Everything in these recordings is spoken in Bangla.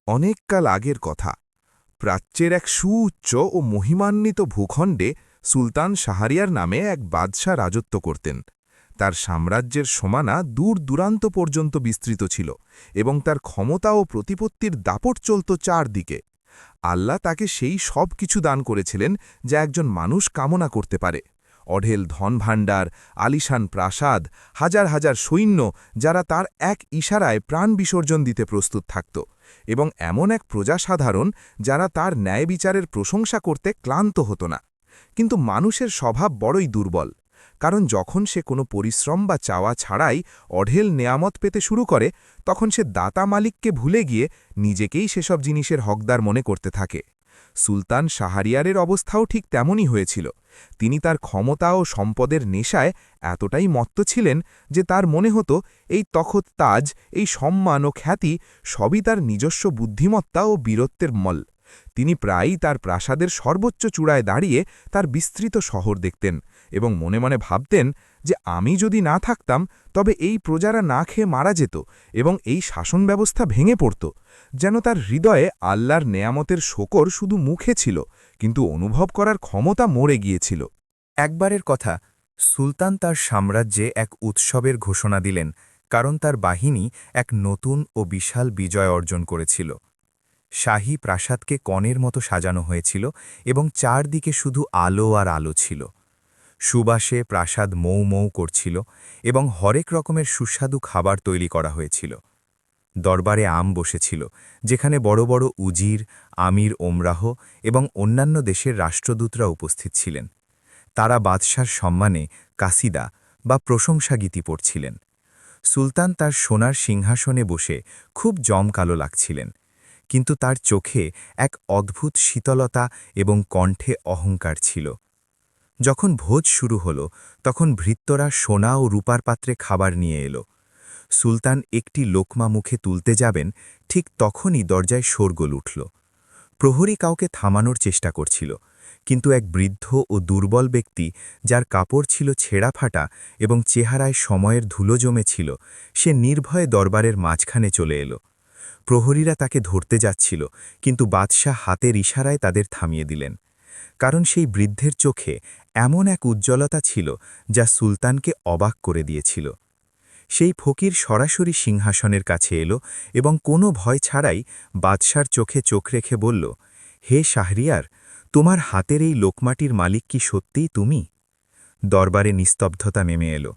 অনেককাল আগের কথা। প্রাচ্যের এক সুউচ্চ ও মহিমান্বিত ভূখণ্ডে সুলতান শাহরিয়ার নামে এক বাদশাহ রাজত্ব করতেন। তার সাম্রাজ্যের সীমানা দূর দূরান্ত পর্যন্ত বিস্তৃত ছিল এবং তার ক্ষমতা ও প্রতিপত্তির দাপট চলত চারদিকে। আল্লাহ তাকে সেই সব কিছু দান করেছিলেন যা একজন মানুষ কামনা করতে পারে। অঢেল ধনভাণ্ডার, আলিশান প্রাসাদ, হাজার হাজার সৈন্য যারা তার এক ইশারায় প্রাণ বিসর্জন দিতে প্রস্তুত থাকত, এবং এমন এক প্রজাসাধারণ যারা তার ন্যায় বিচারের প্রশংসা করতে ক্লান্ত হতো না। কিন্তু মানুষের স্বভাব বড়ই দুর্বল, কারণ যখন সে কোনো পরিশ্রম বা চাওয়া ছাড়াই অঢেল নেয়ামত পেতে শুরু করে, তখন সে দাতা মালিককে ভুলে গিয়ে নিজেকেই সেসব জিনিসের হকদার মনে করতে থাকে। সুলতান শাহরিয়ারের অবস্থাও ঠিক তেমনই হয়েছিল। তিনি তার ক্ষমতা ও সম্পদের নেশায় এতটাই মত্ত ছিলেন যে তার মনে হতো এই তখত তাজ, এই সম্মান ও খ্যাতি সবই তার নিজস্ব বুদ্ধিমত্তা ও বীরত্বের মল। তিনি প্রায়ই তার প্রাসাদের সর্বোচ্চ চূড়ায় দাঁড়িয়ে তার বিস্তৃত শহর দেখতেন এবং মনে মনে ভাবতেন যে আমি যদি না থাকতাম তবে এই প্রজারা না খেয়ে মারা যেত এবং এই শাসন ব্যবস্থা ভেঙে পড়ত। যেন তার হৃদয়ে আল্লাহর নেয়ামতের শকর শুধু মুখে ছিল, কিন্তু অনুভব করার ক্ষমতা মরে গিয়েছিল। একবারের কথা, সুলতান তার সাম্রাজ্যে এক উৎসবের ঘোষণা দিলেন, কারণ তার বাহিনী এক নতুন ও বিশাল বিজয় অর্জন করেছিল। শাহী প্রাসাদকে কনের মতো সাজানো হয়েছিল এবং চারদিকে শুধু আলো আর আলো ছিল। সুবাসে প্রাসাদ মৌ মৌ করছিল এবং হরেক রকমের সুস্বাদু খাবার তৈরি করা হয়েছিল। দরবারে আম বসেছিল, যেখানে বড় বড় উজির, আমির ওমরাহ এবং অন্যান্য দেশের রাষ্ট্রদূতরা উপস্থিত ছিলেন। তারা বাদশার সম্মানে কাসিদা বা প্রশংসাগীতি পড়ছিলেন। সুলতান তার সোনার সিংহাসনে বসে খুব জমকালো লাগছিলেন, কিন্তু তার চোখে এক অদ্ভুত শীতলতা এবং কণ্ঠে অহংকার ছিল। যখন ভোজ শুরু হলো, তখন ভৃত্যরা সোনা ও রূপার পাত্রে খাবার নিয়ে এলো। সুলতান একটি লোকমা মুখে তুলতে যাবেন, ঠিক তখনই দরজায় শোরগোল উঠল। প্রহরী কাউকে থামানোর চেষ্টা করছিল, কিন্তু এক বৃদ্ধ ও দুর্বল ব্যক্তি, যার কাপড় ছিল ছেঁড়া ফাটা এবং চেহারায় সময়ের ধুলো জমেছিল, সে নির্ভয়ে দরবারের মাঝখানে চলে এলো। প্রহরীরা তাকে ধরতে যাচ্ছিল, কিন্তু বাদশাহ হাতের ইশারায় তাদের থামিয়ে দিলেন, কারণ সেই বৃদ্ধের চোখে এমন এক উজ্জ্বলতা ছিল যা সুলতানকে অবাক করে দিয়েছিল। সেই ফকির সরাসরি সিংহাসনের কাছে এলো এবং কোনো ভয় ছাড়াই বাদশার চোখে চোখ রেখে বলল, হে শাহরিয়ার, তোমার হাতের এই লোকমাটির মালিক কি সত্যিই তুমি? দরবারে নিস্তব্ধতা নেমে এলো।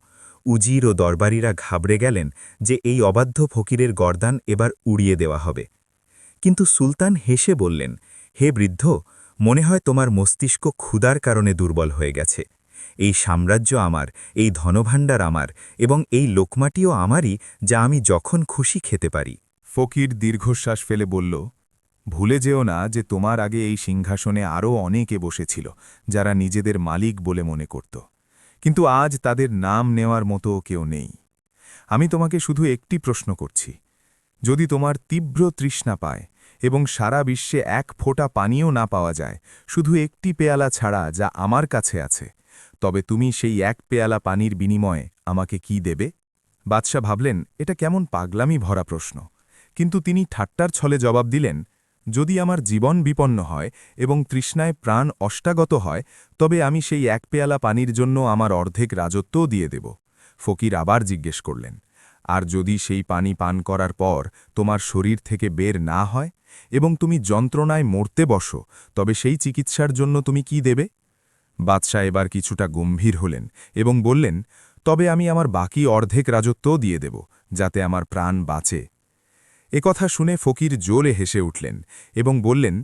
উজির ও দরবারীরা ঘাবড়ে গেলেন যে এই অবাধ্য ফকিরের গর্দান এবার উড়িয়ে দেওয়া হবে। কিন্তু সুলতান হেসে বললেন, হে বৃদ্ধ, মনে হয় তোমার মস্তিষ্ক ক্ষুধার কারণে দুর্বল হয়ে গেছে। এই সাম্রাজ্য আমার, এই ধনভাণ্ডার আমার, এবং এই লোকমাটিও আমারই, যা আমি যখন খুশি খেতে পারি। ফকির দীর্ঘশ্বাস ফেলে বলল, ভুলে যেও না যে তোমার আগে এই সিংহাসনে আরও অনেকে বসেছিল, যারা নিজেদের মালিক বলে মনে করত, কিন্তু আজ তাদের নাম নেওয়ার মতো কেউ নেই। আমি তোমাকে শুধু একটি প্রশ্ন করছি, যদি তোমার তীব্র তৃষ্ণা পায় এবং সারা বিশ্বে এক ফোঁটা পানিও না পাওয়া যায়, শুধু একটি পেয়ালা ছাড়া যা আমার কাছে আছে, তবে তুমি সেই এক পেয়ালা পানির বিনিময়ে আমাকে কি দেবে? বাদশাহ ভাবলেন এটা কেমন পাগলামি ভরা প্রশ্ন, কিন্তু তিনি ঠাট্টার ছলে জবাব দিলেন, যদি আমার জীবন বিপন্ন হয় এবং তৃষ্ণায় প্রাণ অষ্টাগত হয়, তবে আমি সেই এক পেয়ালা পানির জন্য আমার অর্ধেক রাজত্বও দিয়ে দেব। ফকির আবার জিজ্ঞেস করলেন, আর যদি সেই পানি পান করার পর তোমার শরীর থেকে বের না হয় এবং তুমি যন্ত্রণায় মরতে বসো, তবে সেই চিকিৎসার জন্য তুমি কি দেবে? বাদশাহ এবার কিছুটা গম্ভীর হলেন এবং বললেন, তবে আমি আমার বাকি অর্ধেক রাজত্বও দিয়ে দেব, যাতে আমার প্রাণ বাঁচে। একথা শুনে ফকির জোরে হেসে উঠলেন এবং বললেন,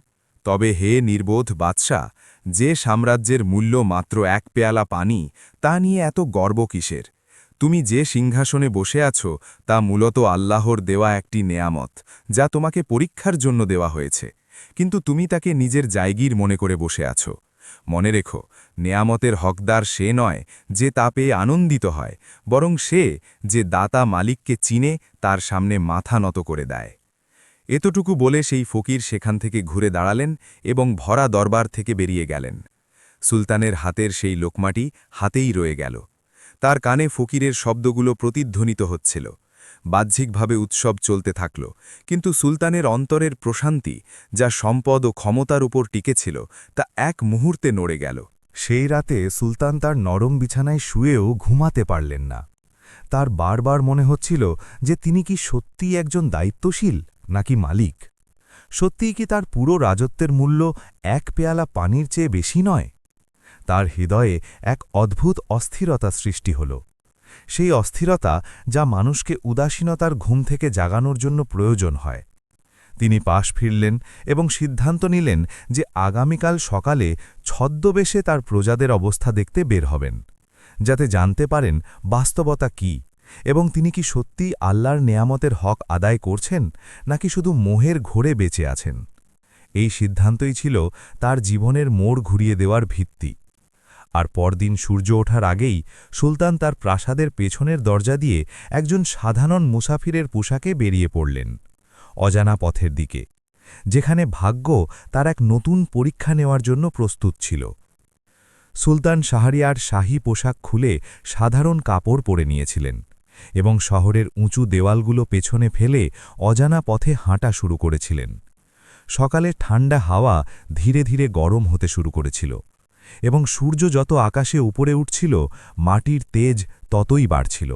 তবে হে নির্বোধ বাদশাহ, যে সাম্রাজ্যের মূল্য মাত্র এক পেয়ালা পানি, তা নিয়ে এত গর্ব কিসের? তুমি যে সিংহাসনে বসে আছো তা মূলত আল্লাহর দেওয়া একটি নেয়ামত, যা তোমাকে পরীক্ষার জন্য দেওয়া হয়েছে, কিন্তু তুমি তাকে নিজের জায়গির মনে করে বসে আছো। মনে রেখো, নেয়ামতের হকদার সে নয় যে তা পেয়ে আনন্দিত হয়, বরং সে যে দাতা মালিককে চিনে তার সামনে মাথা নত করে দেয়। এতটুকু বলে সেই ফকির সেখান থেকে ঘুরে দাঁড়ালেন এবং ভরা দরবার থেকে বেরিয়ে গেলেন। সুলতানের হাতের সেই লোকমাটি হাতেই রয়ে গেল। তার কানে ফকিরের শব্দগুলো প্রতিধ্বনিত হচ্ছিল, বাহ্যিকভাবে উৎসব চলতে থাকল, কিন্তু সুলতানের অন্তরের প্রশান্তি, যা সম্পদ ও ক্ষমতার উপর টিকেছিল, তা এক মুহূর্তে নড়ে গেল। সেই রাতে সুলতান তার নরম বিছানায় শুয়েও ঘুমাতে পারলেন না। তার বারবার মনে হচ্ছিল যে তিনি কি সত্যিই একজন দায়িত্বশীল নাকি মালিক। সত্যিই কি তার পুরো রাজত্বের মূল্য এক পেয়ালা পানির চেয়ে বেশি নয়? তার হৃদয়ে এক অদ্ভুত অস্থিরতা সৃষ্টি হল, সেই অস্থিরতা যা মানুষকে উদাসীনতার ঘুম থেকে জাগানোর জন্য প্রয়োজন হয়। তিনি পাশ ফিরলেন এবং সিদ্ধান্ত নিলেন যে আগামীকাল সকালে ছদ্মবেশে তার প্রজাদের অবস্থা দেখতে বের হবেন, যাতে জানতে পারেন বাস্তবতা কি এবং তিনি কি সত্যিই আল্লাহর নেয়ামতের হক আদায় করছেন নাকি শুধু মোহের ঘোরে বেঁচে আছেন। এই সিদ্ধান্তই ছিল তার জীবনের মোড় ঘুরিয়ে দেওয়ার ভিত্তি। আর পরদিন সূর্য ওঠার আগেই সুলতান তার প্রাসাদের পেছনের দরজা দিয়ে একজন সাধারণ মুসাফিরের পোশাকে বেরিয়ে পড়লেন, অজানা পথের দিকে, যেখানে ভাগ্য তার এক নতুন পরীক্ষা নেওয়ার জন্য প্রস্তুত ছিল। সুলতান শাহরিয়ার শাহী পোশাক খুলে সাধারণ কাপড় পরে নিয়েছিলেন এবং শহরের উঁচু দেওয়ালগুলো পেছনে ফেলে অজানা পথে হাঁটা শুরু করেছিলেন। সকালে ঠান্ডা হাওয়া ধীরে ধীরে গরম হতে শুরু করেছিল এবং সূর্য যত আকাশে উপরে উঠছিল, মাটির তেজ ততই বাড়ছিল।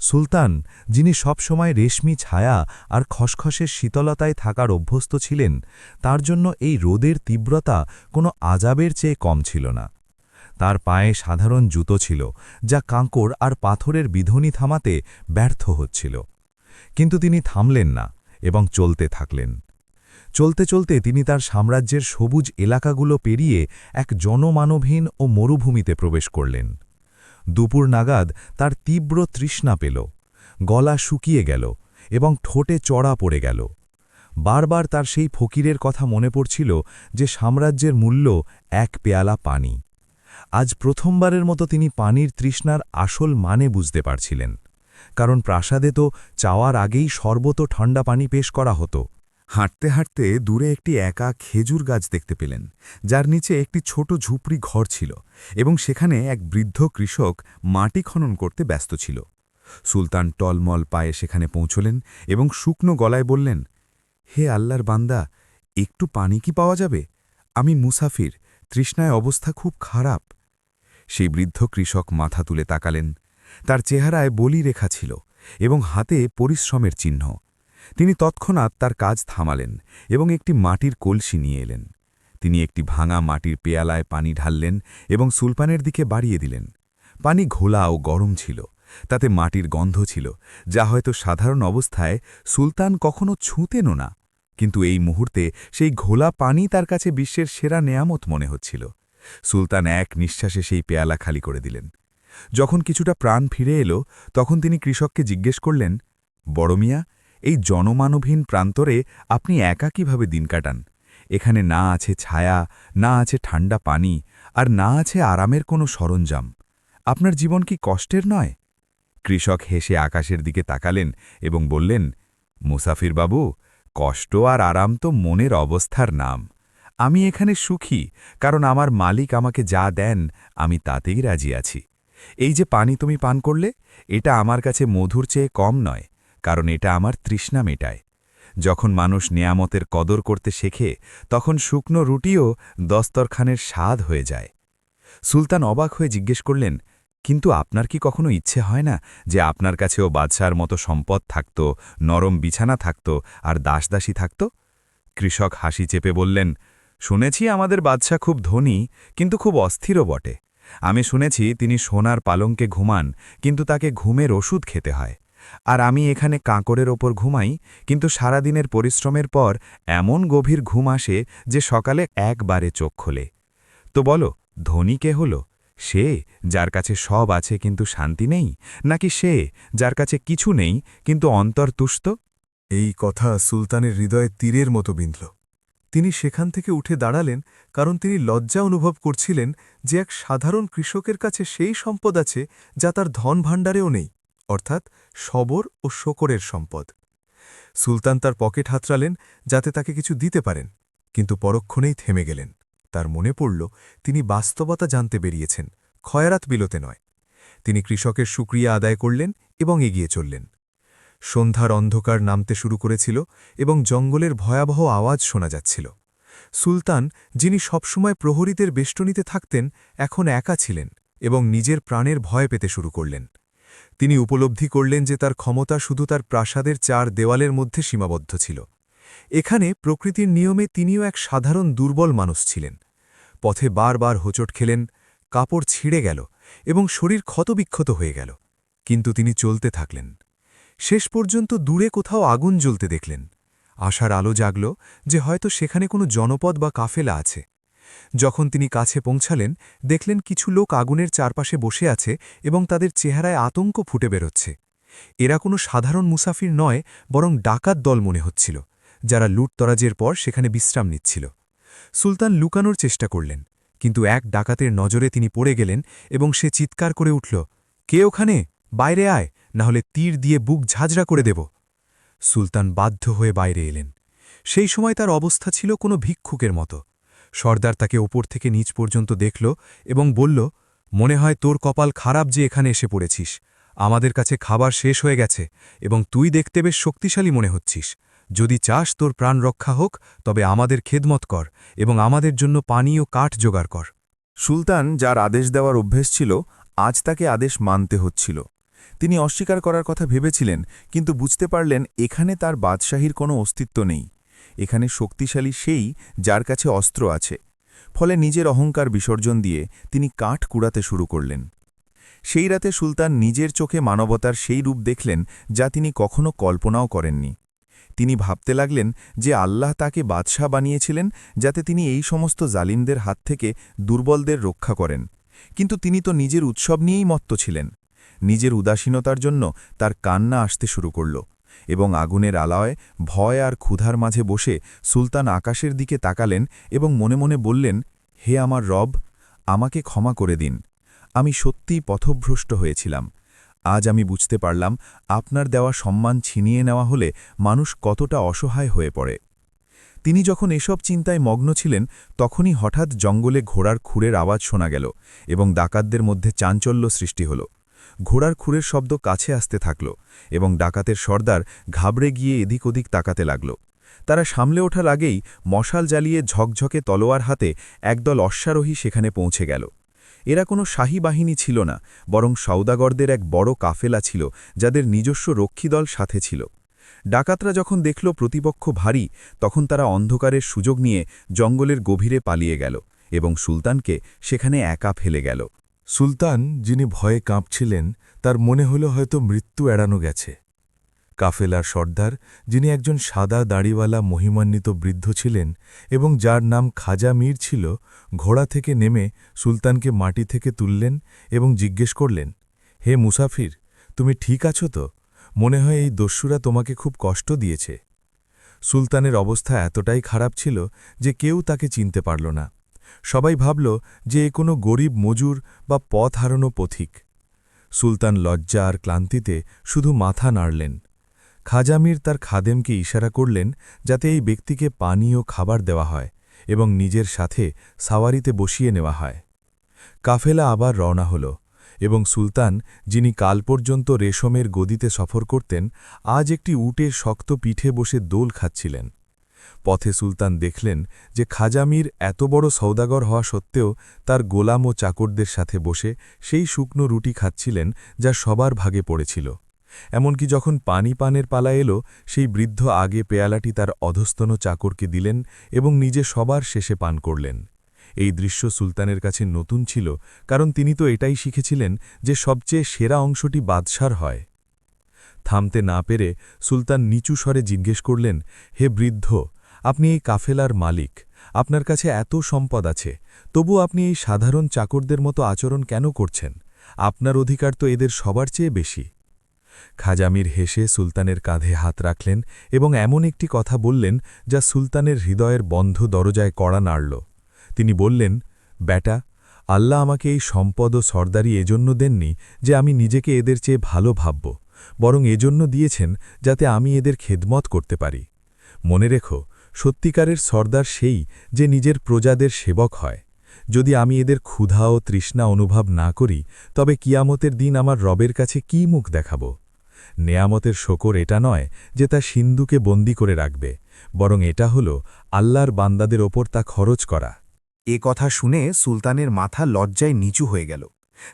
সুলতান, যিনি সবসময় রেশমি ছায়া আর খসখসের শীতলতায় থাকার অভ্যস্ত ছিলেন, তার জন্য এই রোদের তীব্রতা কোনো আজাবের চেয়ে কম ছিল না। তার পায়ে সাধারণ জুতো ছিল, যা কাঁকড় আর পাথরের বিধনি থামাতে ব্যর্থ হচ্ছিল। কিন্তু তিনি থামলেন না এবং চলতে থাকলেন। চলতে চলতে তিনি তার সাম্রাজ্যের সবুজ এলাকাগুলো পেরিয়ে এক জনমানবহীন ও মরুভূমিতে প্রবেশ করলেন। দুপুর নাগাদ তার তীব্র তৃষ্ণা পেল, গলা শুকিয়ে গেল এবং ঠোঁটে চড়া পড়ে গেল। বারবার তার সেই ফকিরের কথা মনে পড়ছিল যে সাম্রাজ্যের মূল্য এক পেয়ালা পানি। আজ প্রথমবারের মতো তিনি পানির তৃষ্ণার আসল মানে বুঝতে পারছিলেন, কারণ প্রাসাদে তো চাওয়ার আগেই শরবত ঠান্ডা পানি পেশ করা হতো। হাঁটতে হাঁটতে দূরে একটি একা খেজুর গাছ দেখতে পেলেন, যার নিচে একটি ছোট ঝুপড়ি ঘর ছিল এবং সেখানে এক বৃদ্ধ কৃষক মাটি খনন করতে ব্যস্ত ছিল। সুলতান টলমল পায়ে সেখানে পৌঁছলেন এবং শুকনো গলায় বললেন, হে আল্লাহর বান্দা, একটু পানি কি পাওয়া যাবে? আমি মুসাফির, তৃষ্ণায় অবস্থা খুব খারাপ। সেই বৃদ্ধ কৃষক মাথা তুলে তাকালেন। তার চেহারায় বলি রেখা ছিল এবং হাতে পরিশ্রমের চিহ্ন। তিনি তৎক্ষণাৎ তার কাজ থামালেন এবং একটি মাটির কলসি নিয়ে এলেন। তিনি একটি ভাঙা মাটির পেয়ালায় পানি ঢাললেন এবং সুলতানের দিকে বাড়িয়ে দিলেন। পানি ঘোলা ও গরম ছিল, তাতে মাটির গন্ধ ছিল, যা হয়তো সাধারণ অবস্থায় সুলতান কখনো ছুঁতেনও না। কিন্তু এই মুহূর্তে সেই ঘোলা পানি তার কাছে বিশ্বের সেরা নেয়ামত মনে হচ্ছিল। সুলতান এক নিঃশ্বাসে সেই পেয়ালা খালি করে দিলেন। যখন কিছুটা প্রাণ ফিরে এলো, তখন তিনি কৃষককে জিজ্ঞেস করলেন, বড় মিয়া, এই জনমানবহীন প্রান্তরে আপনি একা কিভাবে দিন কাটান? এখানে না আছে ছায়া, না আছে ঠান্ডা পানি, আর না আছে আরামের কোনো সরঞ্জাম। আপনার জীবন কি কষ্টের নয়? কৃষক হেসে আকাশের দিকে তাকালেন এবং বললেন, মুসাফির বাবু, কষ্ট আর আরাম তো মনের অবস্থার নাম। আমি এখানে সুখী, কারণ আমার মালিক আমাকে যা দেন আমি তাতেই রাজি আছি। এই যে পানি তুমি পান করলে, এটা আমার কাছে মধুর চেয়ে কম নয়, কারণ এটা আমার তৃষ্ণা মেটায়। যখন মানুষ নেয়ামতের কদর করতে শেখে, তখন শুকনো রুটিও দস্তরখানের স্বাদ হয়ে যায়। সুলতান অবাক হয়ে জিজ্ঞেস করলেন, কিন্তু আপনার কি কখনো ইচ্ছে হয় না যে আপনার কাছেও বাদশার মতো সম্পদ থাকত, নরম বিছানা থাকত আর দাসদাসী থাকত? কৃষক হাসি চেপে বললেন, শুনেছি আমাদের বাদশা খুব ধনী, কিন্তু খুব অস্থিরও বটে। আমি শুনেছি তিনি সোনার পালঙ্কে ঘুমান, কিন্তু তাকে ঘুমের ওষুধ খেতে হয়। আর আমি এখানে কাঁকড়ের ওপর ঘুমাই, কিন্তু সারাদিনের পরিশ্রমের পর এমন গভীর ঘুম আসে যে সকালে একবারে চোখ খোলে। তো বলো, ধনী কে হল? সে যার কাছে সব আছে কিন্তু শান্তি নেই, নাকি সে যার কাছে কিছু নেই কিন্তু অন্তর তুষ্ট? এই কথা সুলতানের হৃদয়ে তীরের মতো বিঁধল। তিনি সেখান থেকে উঠে দাঁড়ালেন, কারণ তিনি লজ্জা অনুভব করছিলেন যে এক সাধারণ কৃষকের কাছে সেই সম্পদ আছে যা তার ধন ভাণ্ডারেও নেই, অর্থাৎ সবর ও শকরের সম্পদ। সুলতান তার পকেট হাতড়ালেন যাতে তাকে কিছু দিতে পারেন, কিন্তু পরক্ষণেই থেমে গেলেন। তার মনে পড়ল তিনি বাস্তবতা জানতে বেরিয়েছেন, খয়রাত বিলোতে নয়। তিনি কৃষকের শুকরিয়া আদায় করলেন এবং এগিয়ে চললেন। সন্ধ্যার অন্ধকার নামতে শুরু করেছিল এবং জঙ্গলের ভয়াবহ আওয়াজ শোনা যাচ্ছিল। সুলতান, যিনি সবসময় প্রহরীদের বেষ্টনীতে থাকতেন, এখন একা ছিলেন এবং নিজের প্রাণের ভয় পেতে শুরু করলেন। তিনি উপলব্ধি করলেন যে তার ক্ষমতা শুধু তার প্রাসাদের 4 দেওয়ালের মধ্যে সীমাবদ্ধ ছিল। এখানে প্রকৃতির নিয়মে তিনিও এক সাধারণ দুর্বল মানুষ ছিলেন। পথে বারবার হোঁচট খেলেন, কাপড় ছিঁড়ে গেল এবং শরীর ক্ষতবিক্ষত হয়ে গেল, কিন্তু তিনি চলতে থাকলেন। শেষ পর্যন্ত দূরে কোথাও আগুন জ্বলতে দেখলেন। আশার আলো জাগল যে হয়তো সেখানে কোনো জনপদ বা কাফেলা আছে। যখন তিনি কাছে পৌঁছালেন, দেখলেন কিছু লোক আগুনের চারপাশে বসে আছে এবং তাদের চেহারায় আতঙ্ক ফুটে বেরোচ্ছে। এরা কোনো সাধারণ মুসাফির নয়, বরং ডাকাত দল মনে হচ্ছিল, যারা লুটতরাজের পর সেখানে বিশ্রাম নিচ্ছিল। সুলতান লুকানোর চেষ্টা করলেন, কিন্তু এক ডাকাতের নজরে তিনি পড়ে গেলেন এবং সে চিৎকার করে উঠল, কে ওখানে? বাইরে আয়, নাহলে তীর দিয়ে বুক ঝাঁঝরা করে দেব। সুলতান বাধ্য হয়ে বাইরে এলেন। সেই সময় তার অবস্থা ছিল কোনো ভিক্ষুকের মতো। সর্দার তাকে ওপর থেকে নিচ পর্যন্ত দেখল এবং বলল, মনে হয় তোর কপাল খারাপ যে এখানে এসে পড়েছিস। আমাদের কাছে খাবার শেষ হয়ে গেছে এবং তুই দেখতে বেশ শক্তিশালী মনে হচ্ছিস। যদি চাস তোর প্রাণ রক্ষা হোক, তবে আমাদের খেদমত কর এবং আমাদের জন্য পানি ও কাঠ জোগাড় কর। সুলতান, যার আদেশ দেওয়ার অভ্যেস ছিল, আজ তাকে আদেশ মানতে হচ্ছিল। তিনি অস্বীকার করার কথা ভেবেছিলেন, কিন্তু বুঝতে পারলেন এখানে তার বাদশাহীর কোনো অস্তিত্ব নেই। এখানে শক্তিশালী সেই, যার কাছে অস্ত্র আছে। ফলে নিজের অহংকার বিসর্জন দিয়ে তিনি কাঠ কুড়াতে শুরু করলেন। সেই রাতে সুলতান নিজের চোখে মানবতার সেই রূপ দেখলেন যা তিনি কখনো কল্পনাও করেননি। তিনি ভাবতে লাগলেন যে আল্লাহ তাকে বাদশাহ বানিয়েছিলেন যাতে তিনি এই সমস্ত জালিমদের হাত থেকে দুর্বলদের রক্ষা করেন, কিন্তু তিনি তো নিজের উৎসব নিয়েই মত্ত ছিলেন। নিজের উদাসীনতার জন্য তার কান্না আসতে শুরু করল এবং আগুনের আলায় ভয় আর ক্ষুধার মাঝে বসে সুলতান আকাশের দিকে তাকালেন এবং মনে মনে বললেন, হে আমার রব, আমাকে ক্ষমা করে দিন। আমি সত্যিই পথভ্রষ্ট হয়েছিলাম। আজ আমি বুঝতে পারলাম আপনার দেওয়া সম্মান ছিনিয়ে নেওয়া হলে মানুষ কতটা অসহায় হয়ে পড়ে। তিনি যখন এসব চিন্তায় মগ্ন ছিলেন, তখনই হঠাৎ জঙ্গলে ঘোড়ার খুরের আওয়াজ শোনা গেল এবং ডাকাতদের মধ্যে চাঞ্চল্য সৃষ্টি হল। ঘোড়ার খুরের শব্দ কাছে আসতে থাকল এবং ডাকাতের সর্দার ঘাবড়ে গিয়ে এদিক ওদিক তাকাতে লাগল। তারা সামলে ওঠার আগেই মশাল জ্বালিয়ে ঝকঝকে তলোয়ার হাতে একদল অশ্বারোহী সেখানে পৌঁছে গেল। এরা কোনো শাহী বাহিনী ছিল না, বরং সওদাগরদের এক বড় কাফেলা ছিল, যাদের নিজস্ব রক্ষীদল সাথে ছিল। ডাকাতরা যখন দেখল প্রতিপক্ষ ভারী, তখন তারা অন্ধকারের সুযোগ নিয়ে জঙ্গলের গভীরে পালিয়ে গেল এবং সুলতানকে সেখানে একা ফেলে গেল। সুলতান, যিনি ভয়ে কাঁপছিলেন, তার মনে হল হয়তো মৃত্যু এড়ানো গেছে। কাফেলার সর্দার, যিনি একজন সাদা দাড়িওয়ালা মহিমান্বিত বৃদ্ধ ছিলেন এবং যার নাম খাজা মীর ছিল, ঘোড়া থেকে নেমে সুলতানকে মাটি থেকে তুললেন এবং জিজ্ঞেস করলেন, হে মুসাফির, তুমি ঠিক আছো তো? মনে হয় এই দস্যুরা তোমাকে খুব কষ্ট দিয়েছে। সুলতানের অবস্থা এতটাই খারাপ ছিল যে কেউ তাকে চিনতে পারল না। সবাই ভাবল যে এ কোনো গরিব মজুর বা পথ হারানো পথিক। সুলতান লজ্জা আর ক্লান্তিতে শুধু মাথা নাড়লেন। খাজা মীর তার খাদেমকে ইশারা করলেন যাতে এই ব্যক্তিকে পানি ও খাবার দেওয়া হয় এবং নিজের সাথে সাওয়ারিতে বসিয়ে নেওয়া হয়। কাফেলা আবার রওনা হল এবং সুলতান, যিনি কাল পর্যন্ত রেশমের গদিতে সফর করতেন, আজ একটি উটের শক্ত পিঠে বসে দোল খাচ্ছিলেন। পথে সুলতান দেখলেন যে খাজা মীর এত বড় সওদাগর হওয়া সত্ত্বেও তার গোলাম ও চাকরদের সাথে বসে সেই শুকনো রুটি খাচ্ছিলেন যা সবার ভাগে পড়েছিল। এমনকি যখন পানি পানের পালা এলো, সেই বৃদ্ধ আগে পেয়ালাটি তার অধস্তন চাকরকে দিলেন এবং নিজে সবার শেষে পান করলেন। এই দৃশ্য সুলতানের কাছে নতুন ছিল, কারণ তিনি তো এটাই শিখেছিলেন যে সবচেয়ে সেরা অংশটি বাদশার হয়। থামতে না পেরে সুলতান নিচু স্বরে জিজ্ঞেস করলেন, হে বৃদ্ধ, আপনি এই কাফেলার মালিক, আপনার কাছে এত সম্পদ আছে, তবু আপনি এই সাধারণ চাকরদের মতো আচরণ কেন করছেন? আপনার অধিকার তো এদের সবার চেয়ে বেশি। খাজা মীর হেসে সুলতানের কাঁধে হাত রাখলেন এবং এমন একটি কথা বললেন যা সুলতানের হৃদয়ের বন্ধ দরজায় কড়া নাড়ল। তিনি বললেন, বেটা, আল্লাহ আমাকে এই সম্পদ ও সর্দারি এজন্য দেননি যে আমি নিজেকে এদের চেয়ে ভালো ভাবব, বরং এজন্য দিয়েছেন যাতে আমি এদের খেদমত করতে পারি। মনে রেখো, সত্যিকারের সর্দার সেই যে নিজের প্রজাদের সেবক হয়। যদি আমি এদের ক্ষুধা ও তৃষ্ণা অনুভব না করি, তবে কিয়ামতের দিন আমার রবের কাছে কী মুখ দেখাব? নেয়ামতের শকর এটা নয় যে তা সিন্ধুকে বন্দি করে রাখবে, বরং এটা হল আল্লাহর বান্দাদের ওপর তা খরচ করা। এ কথা শুনে সুলতানের মাথা লজ্জায় নিচু হয়ে গেল।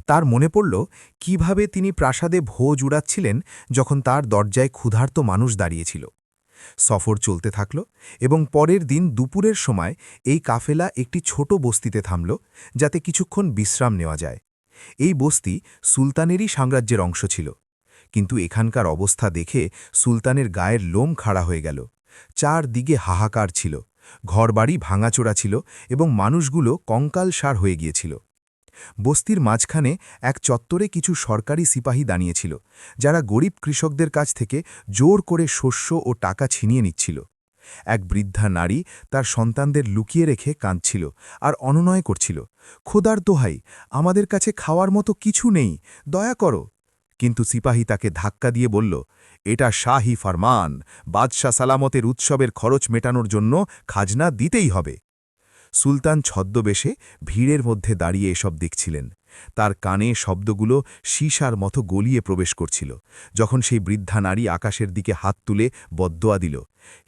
তার মনে পড়ল কিভাবে তিনি প্রাসাদে ভোজ উড়াচ্ছিলেন যখন তার দরজায় ক্ষুধার্ত মানুষ দাঁড়িয়েছিল। সফর চলতে থাকল এবং পরের দিন দুপুরের সময় এই কাফেলা একটি ছোট বস্তিতে থামল, যাতে কিছুক্ষণ বিশ্রাম নেওয়া যায়। এই বস্তি সুলতানেরই সাম্রাজ্যের অংশ ছিল, কিন্তু এখানকার অবস্থা দেখে সুলতানের গায়ের লোম খাড়া হয়ে গেল। চারদিকে হাহাকার ছিল, ঘরবাড়ি ভাঙাচোরা ছিল এবং মানুষগুলো কঙ্কালসার হয়ে গিয়েছিল। বস্তির মাঝখানে এক চত্বরে কিছু সরকারি সিপাহী দাঁড়িয়েছিল, যারা গরিব কৃষকদের কাছ থেকে জোর করে শস্য ও টাকা ছিনিয়ে নিচ্ছিল। এক বৃদ্ধা নারী তার সন্তানদের লুকিয়ে রেখে কাঁদছিল আর অনুনয় করছিল, খোদার দোহাই, আমাদের কাছে খাওয়ার মতো কিছু নেই, দয়া করো। কিন্তু সিপাহী তাকে ধাক্কা দিয়ে বলল, এটা শাহী ফরমান, বাদশাহ সালামতের উৎসবের খরচ মেটানোর জন্য খাজনা দিতেই হবে। সুলতান ছদ্মবেশে ভিড়ের মধ্যে দাঁড়িয়ে এসব দেখছিলেন। তার কানে শব্দগুলো সীসার মতো গলিয়ে প্রবেশ করছিল, যখন সেই বৃদ্ধা নারী আকাশের দিকে হাত তুলে বদ্দোয়া দিল,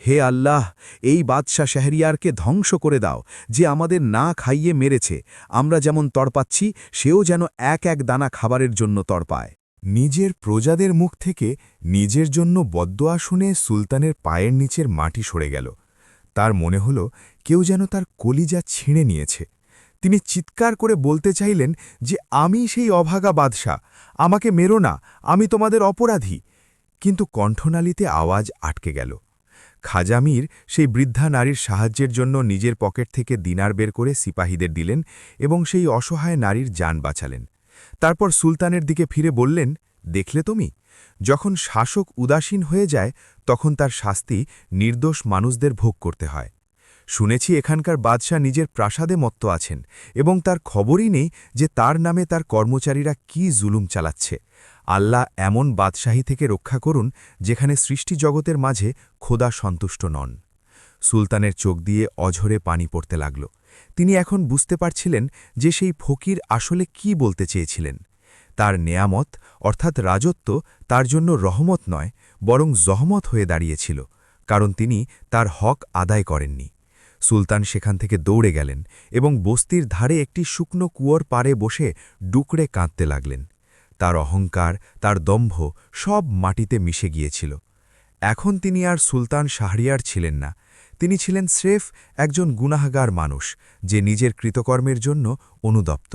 হে আল্লাহ, এই বাদশাহ শাহরিয়ারকে ধ্বংস করে দাও, যে আমাদের না খাইয়ে মেরেছে। আমরা যেমন তড়পাচ্ছি, সেও যেন এক এক দানা খাবারের জন্য তড়পায়। নিজের প্রজাদের মুখ থেকে নিজের জন্য বদ্দোয়া শুনে সুলতানের পায়ের নিচের মাটি সরে গেল। তার মনে হল কেউ যেন তার কলিজা ছিঁড়ে নিয়েছে। তিনি চিৎকার করে বলতে চাইলেন যে আমি সেই অভাগা বাদশাহ, আমাকে মেরো না, আমি তোমাদের অপরাধী। কিন্তু কণ্ঠনালীতে আওয়াজ আটকে গেল। খাজা মীর সেই বৃদ্ধা নারীর সাহায্যের জন্য নিজের পকেট থেকে দিনার বের করে সিপাহীদের দিলেন এবং সেই অসহায় নারীর জান বাঁচালেন। তারপর সুলতানের দিকে ফিরে বললেন, দেখলে তুমি, যখন শাসক উদাসীন হয়ে যায় তখন তার শাস্তি নির্দোষ মানুষদের ভোগ করতে হয়। শুনেছি এখানকার বাদশাহ নিজের প্রাসাদে মত্ত আছেন এবং তার খবরই নেই যে তার নামে তার কর্মচারীরা কি জুলুম চালাচ্ছে। আল্লাহ এমন বাদশাহী থেকে রক্ষা করুন যেখানে সৃষ্টি জগতের মাঝে খোদা সন্তুষ্ট নন। সুলতানের চোখ দিয়ে অঝরে পানি পড়তে লাগল। তিনি এখন বুঝতে পারছিলেন যে সেই ফকির আসলে কি বলতে চেয়েছিলেন। তার নেয়ামত অর্থাৎ রাজত্ব তার জন্য রহমত নয়, বরং জহমত হয়ে দাঁড়িয়েছিল, কারণ তিনি তার হক আদায় করেননি। সুলতান সেখান থেকে দৌড়ে গেলেন এবং বস্তির ধারে একটি শুকনো কুয়োর পাড়ে বসে ডুকরে কাঁদতে লাগলেন। তার অহংকার, তার দম্ভ সব মাটিতে মিশে গিয়েছিল। এখন তিনি আর সুলতান শাহরিয়ার ছিলেন না, তিনি ছিলেন স্রেফ একজন গুনাহগার মানুষ, যে নিজের কৃতকর্মের জন্য অনুতপ্ত।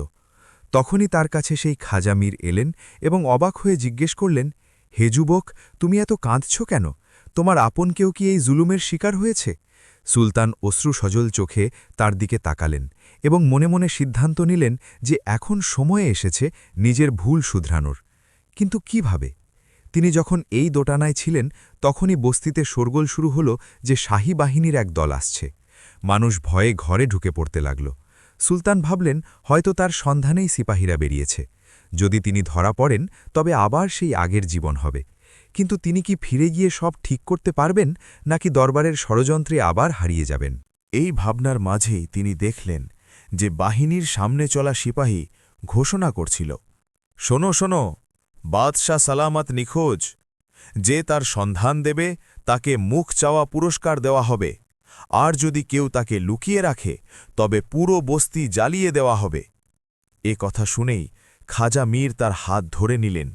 তখনই তার কাছে সেই খাজা মীর এলেন এবং অবাক হয়ে জিজ্ঞেস করলেন, হে যুবক, তুমি এত কাঁদছ কেন? তোমার আপন কেউ কি এই জুলুমের শিকার হয়েছে? সুলতান অশ্রু সজল চোখে তার দিকে তাকালেন এবং মনে মনে সিদ্ধান্ত নিলেন যে এখন সময় এসেছে নিজের ভুল শুধরানোর। কিন্তু কিভাবে? তিনি যখন এই দোটানায় ছিলেন তখনই বস্তিতে শোরগোল শুরু হল যে শাহী বাহিনীর এক দল আসছে। মানুষ ভয়ে ঘরে ঢুকে পড়তে লাগল। সুলতান ভাবলেন হয়তো তার সন্ধানেই সিপাহীরা বেরিয়েছে। যদি তিনি ধরা পড়েন তবে আবার সেই আগের জীবন হবে। কিন্তু তিনি কি ফিরে গিয়ে সব ঠিক করতে পারবেন, নাকি দরবারের ষড়যন্ত্রে আবার হারিয়ে যাবেন? এই ভাবনার মাঝেই তিনি দেখলেন যে বাহিনীর সামনে চলা সিপাহী ঘোষণা করছিল, শোনো শোনো, বাদশাহ সালামত নিখোঁজ। যে তার সন্ধান দেবে তাকে মুখ চাওয়া পুরস্কার দেওয়া হবে, আর যদি কেউ তাকে লুকিয়ে রাখে তবে পুরো বস্তি জ্বালিয়ে দেওয়া হবে। এ কথা শুনেই খাজা মীর তার হাত ধরে নিলেন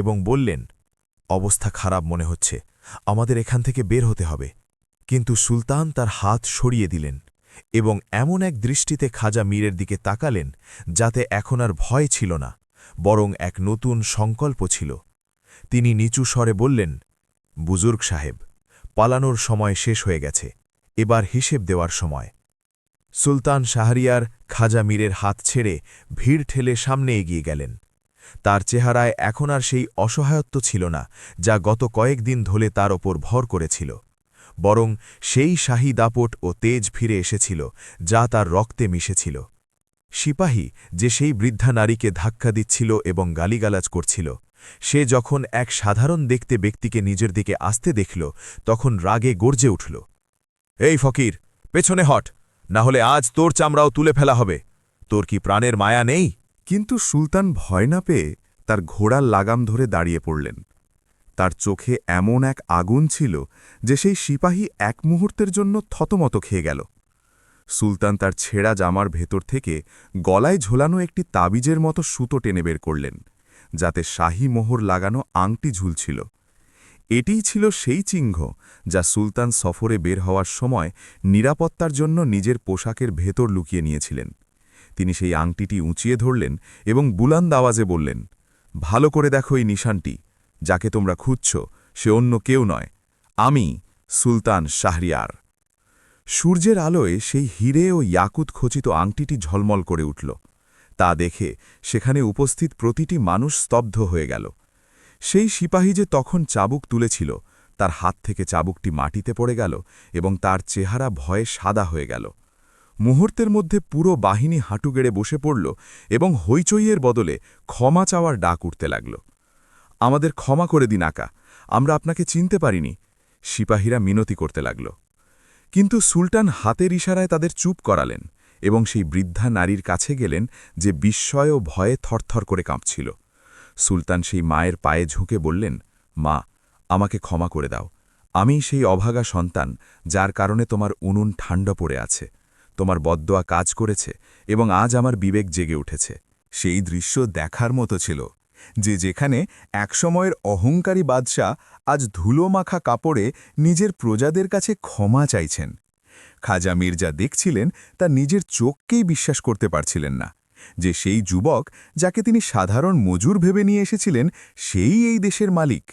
এবং বললেন, অবস্থা খারাপ মনে হচ্ছে, আমাদের এখান থেকে বের হতে হবে। কিন্তু সুলতান তার হাত সরিয়ে দিলেন এবং এমন এক দৃষ্টিতে খাজা মীরের দিকে তাকালেন যাতে এখন আর ভয় ছিল না, বরং এক নতুন সংকল্প ছিল। তিনি নিচু স্বরে বললেন, বুজুর্গ সাহেব, পালানোর সময় শেষ হয়ে গেছে, এবার হিসেব দেওয়ার সময়। সুলতান শাহরিয়ার খাজা মীরের হাত ছেড়ে ভিড় ঠেলে সামনে এগিয়ে গেলেন। তার চেহারায় এখন আর সেই অসহায়ত্ব ছিল না যা গত কয়েকদিন ধরে তার ওপর ভর করেছিল, বরং সেই শাহী দাপট ও তেজ ফিরে এসেছিল যা তার রক্তে মিশেছিল। সিপাহী যে সেই বৃদ্ধা নারীকে ধাক্কা দিচ্ছিল এবং গালিগালাজ করছিল, সে যখন এক সাধারণ দেখতে ব্যক্তিকে নিজের দিকে আসতে দেখল তখন রাগে গর্জে উঠল, এই ফকির, পেছনে হট, না হলে আজ তোর চামড়াও তুলে ফেলা হবে। তোর কি প্রাণের মায়া নেই? কিন্তু সুলতান ভয় না পেয়ে তার ঘোড়ার লাগাম ধরে দাঁড়িয়ে পড়লেন। তার চোখে এমন এক আগুন ছিল যে সেই সিপাহী এক মুহূর্তের জন্য থতমত খেয়ে গেল। সুলতান তার ছেঁড়া জামার ভেতর থেকে গলায় ঝোলানো একটি তাবিজের মতো সুতো টেনে বের করলেন, যাতে শাহী মোহর লাগানো আংটি ঝুলছিল। এটিই ছিল সেই চিহ্ন যা সুলতান সফরে বের হওয়ার সময় নিরাপত্তার জন্য নিজের পোশাকের ভেতর লুকিয়ে নিয়েছিলেন। তিনি সেই আংটিটি উঁচিয়ে ধরলেন এবং বুলন্দ আওয়াজে বললেন, ভালো করে দেখো এই নিশানটি, যাকে তোমরা খুঁজছ সে অন্য কেউ নয়, আমি সুলতান শাহরিয়ার। সূর্যের আলোয় সেই হিরে ও ইয়াকুত খচিত আংটিটি ঝলমল করে উঠল। তা দেখে সেখানে উপস্থিত প্রতিটি মানুষ স্তব্ধ হয়ে গেল। সেই সিপাহী যে তখন চাবুক তুলেছিল, তার হাত থেকে চাবুকটি মাটিতে পড়ে গেল এবং তার চেহারা ভয়ে সাদা হয়ে গেল। মুহূর্তের মধ্যে পুরো বাহিনী হাঁটু গেড়ে বসে পড়ল এবং হইচইয়ের বদলে ক্ষমা চাওয়ার ডাক উঠতে লাগল। আমাদের ক্ষমা করে দিন আকা, আমরা আপনাকে চিনতে পারিনি, সিপাহীরা মিনতি করতে লাগল। কিন্তু সুলতান হাতের ইশারায় তাদের চুপ করালেন এবং সেই বৃদ্ধা নারীর কাছে গেলেন যে বিস্ময় ও ভয়ে থরথর করে কাঁপছিল। সুলতান সেই মায়ের পায়ে ঝুঁকে বললেন, মা, আমাকে ক্ষমা করে দাও, আমি সেই অভাগা সন্তান যার কারণে তোমার উনুন ঠান্ডা পড়ে আছে। তোমার বদদোয়া কাজ করেছে এবং আজ আমার বিবেক জেগে উঠেছে। সেই দৃশ্য দেখার মতো ছিল, যে যেখানে একসময়ের অহংকারী বাদশাহ আজ ধুলোমাখা কাপড়ে নিজের প্রজাদের কাছে ক্ষমা চাইছেন। খাজা মির্জা দেখছিলেন তা নিজের চোখকেই বিশ্বাস করতে পারছিলেন না, যে সেই যুবক যাকে তিনি সাধারণ মজুর ভেবে নিয়ে এসেছিলেন সেই এই দেশের মালিক।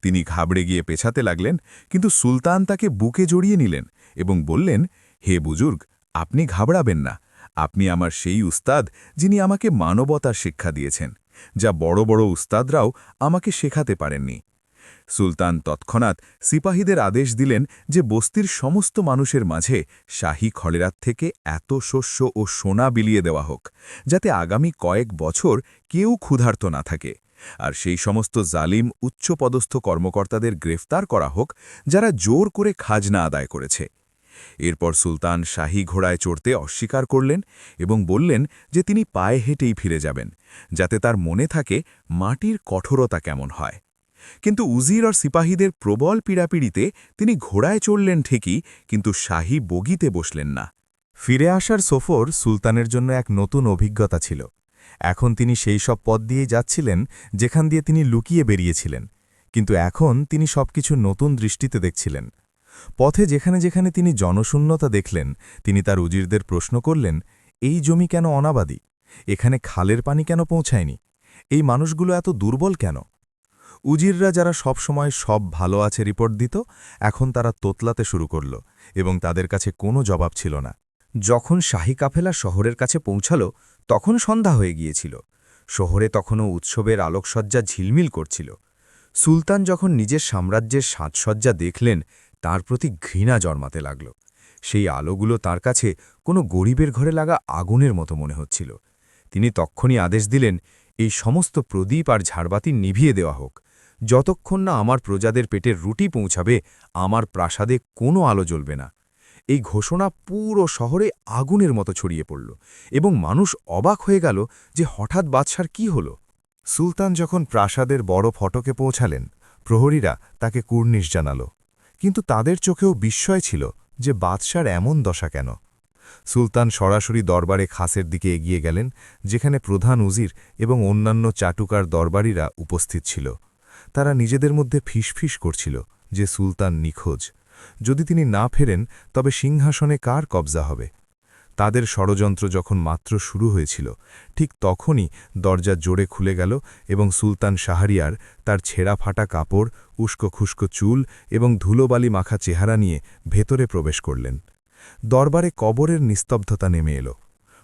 তিনি ঘাবড়ে গিয়ে পেছাতে লাগলেন, কিন্তু সুলতান তাকে বুকে জড়িয়ে নিলেন এবং বললেন, হে বুজুর্গ, আপনি ঘাবড়াবেন না, আপনি আমার সেই উস্তাদ যিনি আমাকে মানবতার শিক্ষা দিয়েছেন, যা বড় বড় উস্তাদরাও আমাকে শেখাতে পারেননি। সুলতান তৎক্ষণাৎ সিপাহীদের আদেশ দিলেন যে বস্তির সমস্ত মানুষের মাঝে শাহী খলেরাত থেকে এত শস্য ও সোনা বিলিয়ে দেওয়া হোক, যাতে আগামী কয়েক বছর কেউ ক্ষুধার্ত না থাকে, আর সেই সমস্ত জালিম উচ্চপদস্থ কর্মকর্তাদের গ্রেফতার করা হোক যারা জোর করে খাজনা আদায় করেছে। এরপর সুলতান শাহী ঘোড়ায় চড়তে অস্বীকার করলেন এবং বললেন যে তিনি পায়ে হেঁটেই ফিরে যাবেন, যাতে তার মনে থাকে মাটির কঠোরতা কেমন হয়। কিন্তু উজির আর সিপাহীদের প্রবল পীড়াপিড়িতে তিনি ঘোড়ায় চড়লেন ঠিকই, কিন্তু শাহী বগিতে বসলেন না। ফিরে আসার সফর সুলতানের জন্য এক নতুন অভিজ্ঞতা ছিল। এখন তিনি সেই সব পথ দিয়েই যাচ্ছিলেন যেখান দিয়ে তিনি লুকিয়ে বেরিয়েছিলেন, কিন্তু এখন তিনি সবকিছু নতুন দৃষ্টিতে দেখছিলেন। পথে যেখানে যেখানে তিনি জনশূন্যতা দেখলেন, তিনি তার উজিরদের প্রশ্ন করলেন, এই জমি কেন অনাবাদী? এখানে খালের পানি কেন পৌঁছায়নি? এই মানুষগুলো এত দুর্বল কেন? উজিররা যারা সব সময় সব ভালো আছে রিপোর্ট দিত, এখন তারা তোতলাতে শুরু করল এবং তাদের কাছে কোনো জবাব ছিল না। যখন শাহী কাফেলা শহরের কাছে পৌঁছাল, তখন সন্ধ্যা হয়ে গিয়েছিল। শহরে তখনও উৎসবের আলোকসজ্জা ঝিলমিল করছিল। সুলতান যখন নিজের সাম্রাজ্যের সাজসজ্জা দেখলেন, তার প্রতি ঘৃণা জন্মাতে লাগল। সেই আলোগুলো তার কাছে কোনো গরিবের ঘরে লাগা আগুনের মতো মনে হচ্ছিল। তিনি তক্ষুনি আদেশ দিলেন, এই সমস্ত প্রদীপ আর ঝাড়বাতি নিভিয়ে দেওয়া হোক। যতক্ষণ না আমার প্রজাদের পেটের রুটি পৌঁছাবে, আমার প্রাসাদে কোনো আলো জ্বলবে না। এই ঘোষণা পুরো শহরে আগুনের মতো ছড়িয়ে পড়ল এবং মানুষ অবাক হয়ে গেল যে হঠাৎ বাদশার কি হল। সুলতান যখন প্রাসাদের বড় ফটকে পৌঁছালেন, প্রহরীরা তাকে কুর্নিশ জানাল, কিন্তু তাদের চোখেও বিস্ময় ছিল যে বাদশার এমন দশা কেন। সুলতান সরাসরি দরবারে খাসের দিকে এগিয়ে গেলেন, যেখানে প্রধান উজির এবং অন্যান্য চাটুকার দরবারীরা উপস্থিত ছিল। তারা নিজেদের মধ্যে ফিসফিস করছিল যে সুলতান নিখোঁজ। যদি তিনি না ফেরেন, তবে সিংহাসনে কার কবজা হবে? তাদের ষড়যন্ত্র যখন মাত্র শুরু হয়েছিল, ঠিক তখনই দরজা জোরে খুলে গেল এবং সুলতান শাহরিয়ার তার ছেঁড়া ফাটা কাপড়, উস্কো খুস্কো চুল এবং ধুলোবালি মাখা চেহারা নিয়ে ভেতরে প্রবেশ করলেন। দরবারে কবরের নিস্তব্ধতা নেমে এলো।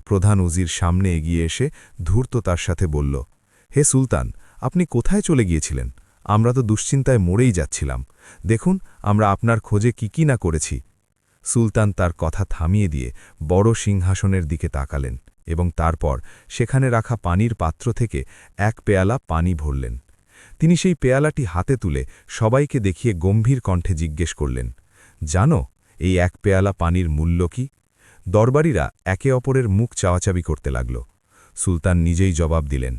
প্রধান উজির সামনে এগিয়ে এসে ধূর্ত তার সাথে বলল, হে সুলতান, আপনি কোথায় চলে গিয়েছিলেন? আমরা তো দুশ্চিন্তায় মরেই যাচ্ছিলাম। দেখুন আমরা আপনার খোঁজে কি না করেছি। সুলতান তার কথা থামিয়ে দিয়ে বড় সিংহাসনের দিকে তাকালেন এবং তারপর সেখানে রাখা পানির পাত্র থেকে এক পেয়ালা পানি ভরলেন। তিনি সেই পেয়ালাটি হাতে তুলে সবাইকে দেখিয়ে গম্ভীর কণ্ঠে জিজ্ঞেস করলেন, জানো এই এক পেয়ালা পানির মূল্য কি? দরবারীরা একে অপরের মুখ চাওয়াচাবি করতে লাগল। সুলতান নিজেই জবাব দিলেন,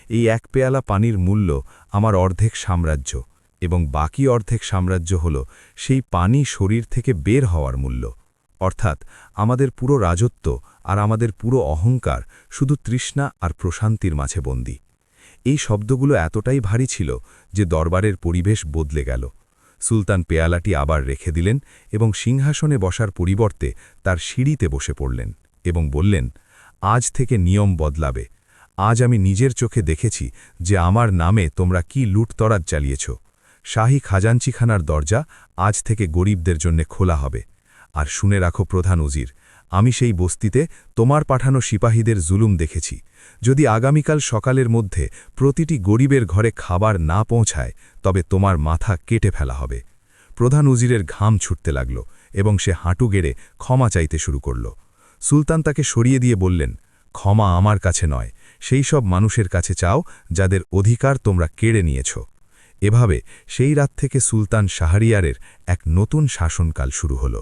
এই এক পেয়ালা পানির মূল্য আমার অর্ধেক সাম্রাজ্য, এবং বাকি অর্ধেক সাম্রাজ্য হল সেই পানি শরীর থেকে বের হওয়ার মূল্য। অর্থাৎ আমাদের পুরো রাজত্ব আর আমাদের পুরো অহংকার শুধু তৃষ্ণা আর প্রশান্তির মাঝে বন্দী। এই শব্দগুলো এতটাই ভারী ছিল যে দরবারের পরিবেশ বদলে গেল। সুলতান পেয়ালাটি আবার রেখে দিলেন এবং সিংহাসনে বসার পরিবর্তে তার সিঁড়িতে বসে পড়লেন এবং বললেন, আজ থেকে নিয়ম বদলাবে। আজ আমি নিজের চোখে দেখেছি যে আমার নামে তোমরা কি লুটতরাজ চালিয়েছ। শাহী খাজাঞ্চিখানার দরজা আজ থেকে গরিবদের জন্য খোলা হবে। আর শুনে রাখো প্রধান উজির, আমি সেই বস্তিতে তোমার পাঠানো সিপাহীদের জুলুম দেখেছি। যদি আগামীকাল সকালের মধ্যে প্রতিটি গরিবের ঘরে খাবার না পৌঁছায় তবে তোমার মাথা কেটে ফেলা হবে। প্রধান উজিরের ঘাম ছুটতে লাগল এবং সে হাঁটু গেড়ে ক্ষমা চাইতে শুরু করল। সুলতান তাকে সরিয়ে দিয়ে বললেন, ক্ষমা আমার কাছে নয়, সেই সব মানুষের কাছে চাও যাদের অধিকার তোমরা কেড়ে নিয়েছ। এভাবে সেই রাত থেকে সুলতান শাহরিয়ারের এক নতুন শাসনকাল শুরু হল।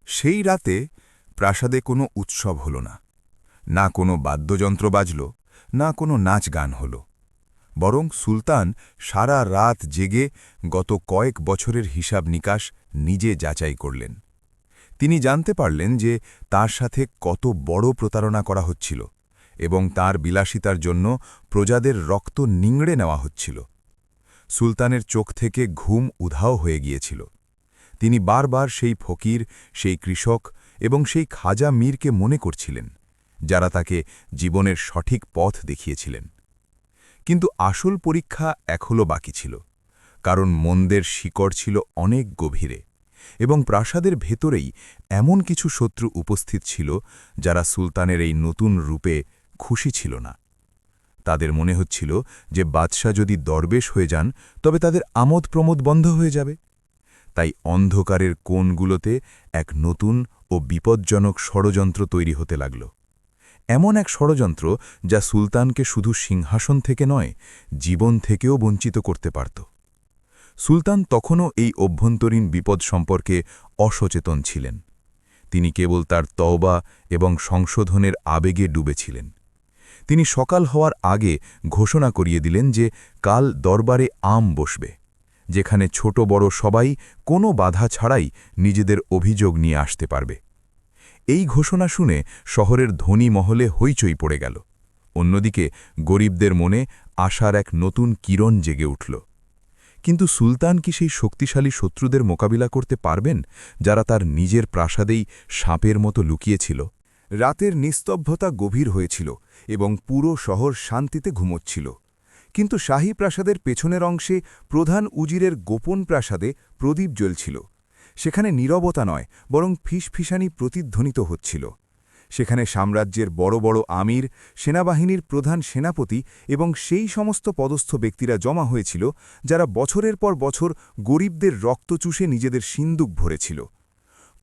সেই রাতে প্রাসাদে কোনো উৎসব হল না, না কোনো বাদ্যযন্ত্র বাজল, না কোনো নাচ গান হল। বরং সুলতান সারা রাত জেগে গত কয়েক বছরের হিসাব নিকাশ নিজে যাচাই করলেন। তিনি জানতে পারলেন যে তার সাথে কত বড় প্রতারণা করা হচ্ছিল এবং তার বিলাসিতার জন্য প্রজাদের রক্ত নিংড়ে নেওয়া হচ্ছিল। সুলতানের চোখ থেকে ঘুম উধাও হয়ে গিয়েছিল। তিনি বারবার সেই ফকির, সেই কৃষক এবং সেই খাজা মীরকে মনে করছিলেন, যারা তাকে জীবনের সঠিক পথ দেখিয়েছিলেন। কিন্তু আসল পরীক্ষা এখনো বাকি ছিল, কারণ মন্দের শিকড় ছিল অনেক গভীরে এবং প্রাসাদের ভেতরেই এমন কিছু শত্রু উপস্থিত ছিল যারা সুলতানের এই নতুন রূপে খুশি ছিল না। তাদের মনে হচ্ছিল যে বাদশাহ যদি দরবেশ হয়ে যান তবে তাদের আমোদ প্রমোদ বন্ধ হয়ে যাবে। তাই অন্ধকারের কোণগুলোতে এক নতুন ও বিপজ্জনক ষড়যন্ত্র তৈরি হতে লাগল। এমন এক ষড়যন্ত্র যা সুলতানকে শুধু সিংহাসন থেকে নয়, জীবন থেকেও বঞ্চিত করতে পারত। সুলতান তখনও এই অভ্যন্তরীণ বিপদ সম্পর্কে অসচেতন ছিলেন। তিনি কেবল তার তওবা এবং সংশোধনের আবেগে ডুবেছিলেন। তিনি সকাল হওয়ার আগে ঘোষণা করিয়ে দিলেন যে কাল দরবারে আম বসবে, যেখানে ছোট বড় সবাই কোনো বাধা ছাড়াই নিজেদের অভিযোগ নিয়ে আসতে পারবে। এই ঘোষণা শুনে শহরের ধনী মহলে হইচই পড়ে গেল। অন্যদিকে গরিবদের মনে আশার এক নতুন কিরণ জেগে উঠল। কিন্তু সুলতান কি সেই শক্তিশালী শত্রুদের মোকাবিলা করতে পারবেন, যারা তার নিজের প্রাসাদেই সাপের মতো লুকিয়েছিল? রাতের নিস্তব্ধতা গভীর হয়েছিল এবং পুরো শহর শান্তিতে ঘুমোচ্ছিল। কিন্তু শাহী প্রাসাদের পেছনের অংশে প্রধান উজিরের গোপন প্রাসাদে প্রদীপ জ্বলছিল। সেখানে নীরবতা নয়, বরং ফিসফিসানি প্রতিধ্বনিত হচ্ছিল। সেখানে সাম্রাজ্যের বড় বড় আমির, সেনাবাহিনীর প্রধান সেনাপতি এবং সেই সমস্ত পদস্থ ব্যক্তিরা জমা হয়েছিল যারা বছরের পর বছর গরিবদের রক্ত চুষে নিজেদের সিন্দুক ভরেছিল।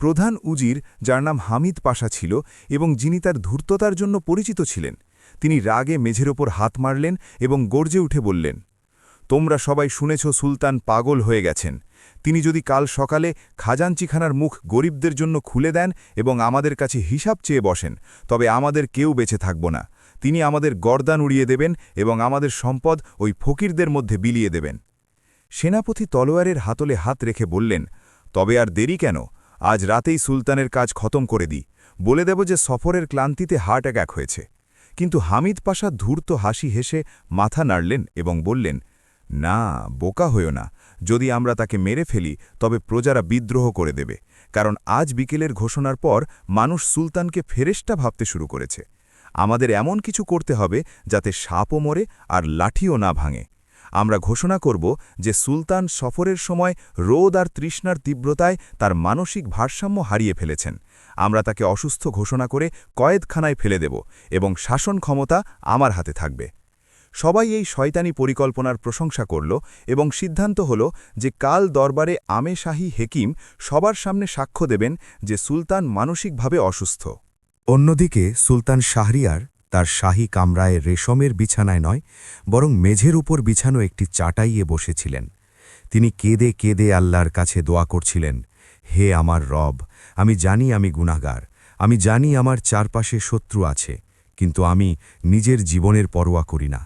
প্রধান উজির, যার নাম হামিদ পাশা ছিল এবং যিনি তার ধূর্ততার জন্য পরিচিত ছিলেন, তিনি রাগে মেঝের ওপর হাত মারলেন এবং গর্জে উঠে বললেন, তোমরা সবাই শুনেছ সুলতান পাগল হয়ে গেছেন। তিনি যদি কাল সকালে খাজাঞ্চিখানার মুখ গরিবদের জন্য খুলে দেন এবং আমাদের কাছে হিসাব চেয়ে বসেন, তবে আমাদের কেউ বেঁচে থাকব না। তিনি আমাদের গর্দান উড়িয়ে দেবেন এবং আমাদের সম্পদ ওই ফকিরদের মধ্যে বিলিয়ে দেবেন। সেনাপতি তলোয়ারের হাতলে হাত রেখে বললেন, তবে আর দেরি কেন? আজ রাতেই সুলতানের কাজ খতম করে দিই। বলে দেব যে সফরের ক্লান্তিতে হার্ট অ্যাটাক হয়েছে। কিন্তু হামিদ পাশা ধূর্ত হাসি হেসে মাথা নাড়লেন এবং বললেন, না, বোকা হইও না। যদি আমরা তাকে মেরে ফেলি তবে প্রজারা বিদ্রোহ করে দেবে, কারণ আজ বিকেলের ঘোষণার পর মানুষ সুলতানকে ফেরেশতা ভাবতে শুরু করেছে। আমাদের এমন কিছু করতে হবে যাতে সাপও মরে আর লাঠিও না ভাঙে। আমরা ঘোষণা করব যে সুলতান সফরের সময় রোদ আর তৃষ্ণার তীব্রতায় তার মানসিক ভারসাম্য হারিয়ে ফেলেছেন। আমরা তাকে অসুস্থ ঘোষণা করে কয়েদখানায় ফেলে দেব এবং শাসন ক্ষমতা আমার হাতে থাকবে। সবাই এই শয়তানি পরিকল্পনার প্রশংসা করল এবং সিদ্ধান্ত হল যে কাল দরবারে আমে শাহী হেকিম সবার সামনে সাক্ষ্য দেবেন যে সুলতান মানসিকভাবে অসুস্থ। অন্যদিকে সুলতান শাহরিয়ার তার শাহী কামরায় রেশমের বিছানায় নয়, বরং মেঝের উপর বিছানো একটি চাটাইয়ে বসেছিলেন। তিনি কেঁদে কেঁদে আল্লাহর কাছে দোয়া করছিলেন, হে আমার রব, আমি জানি আমি গুনাহগার, আমি জানি আমার চারপাশে শত্রু আছে, কিন্তু আমি নিজের জীবনের পরোয়া করি না।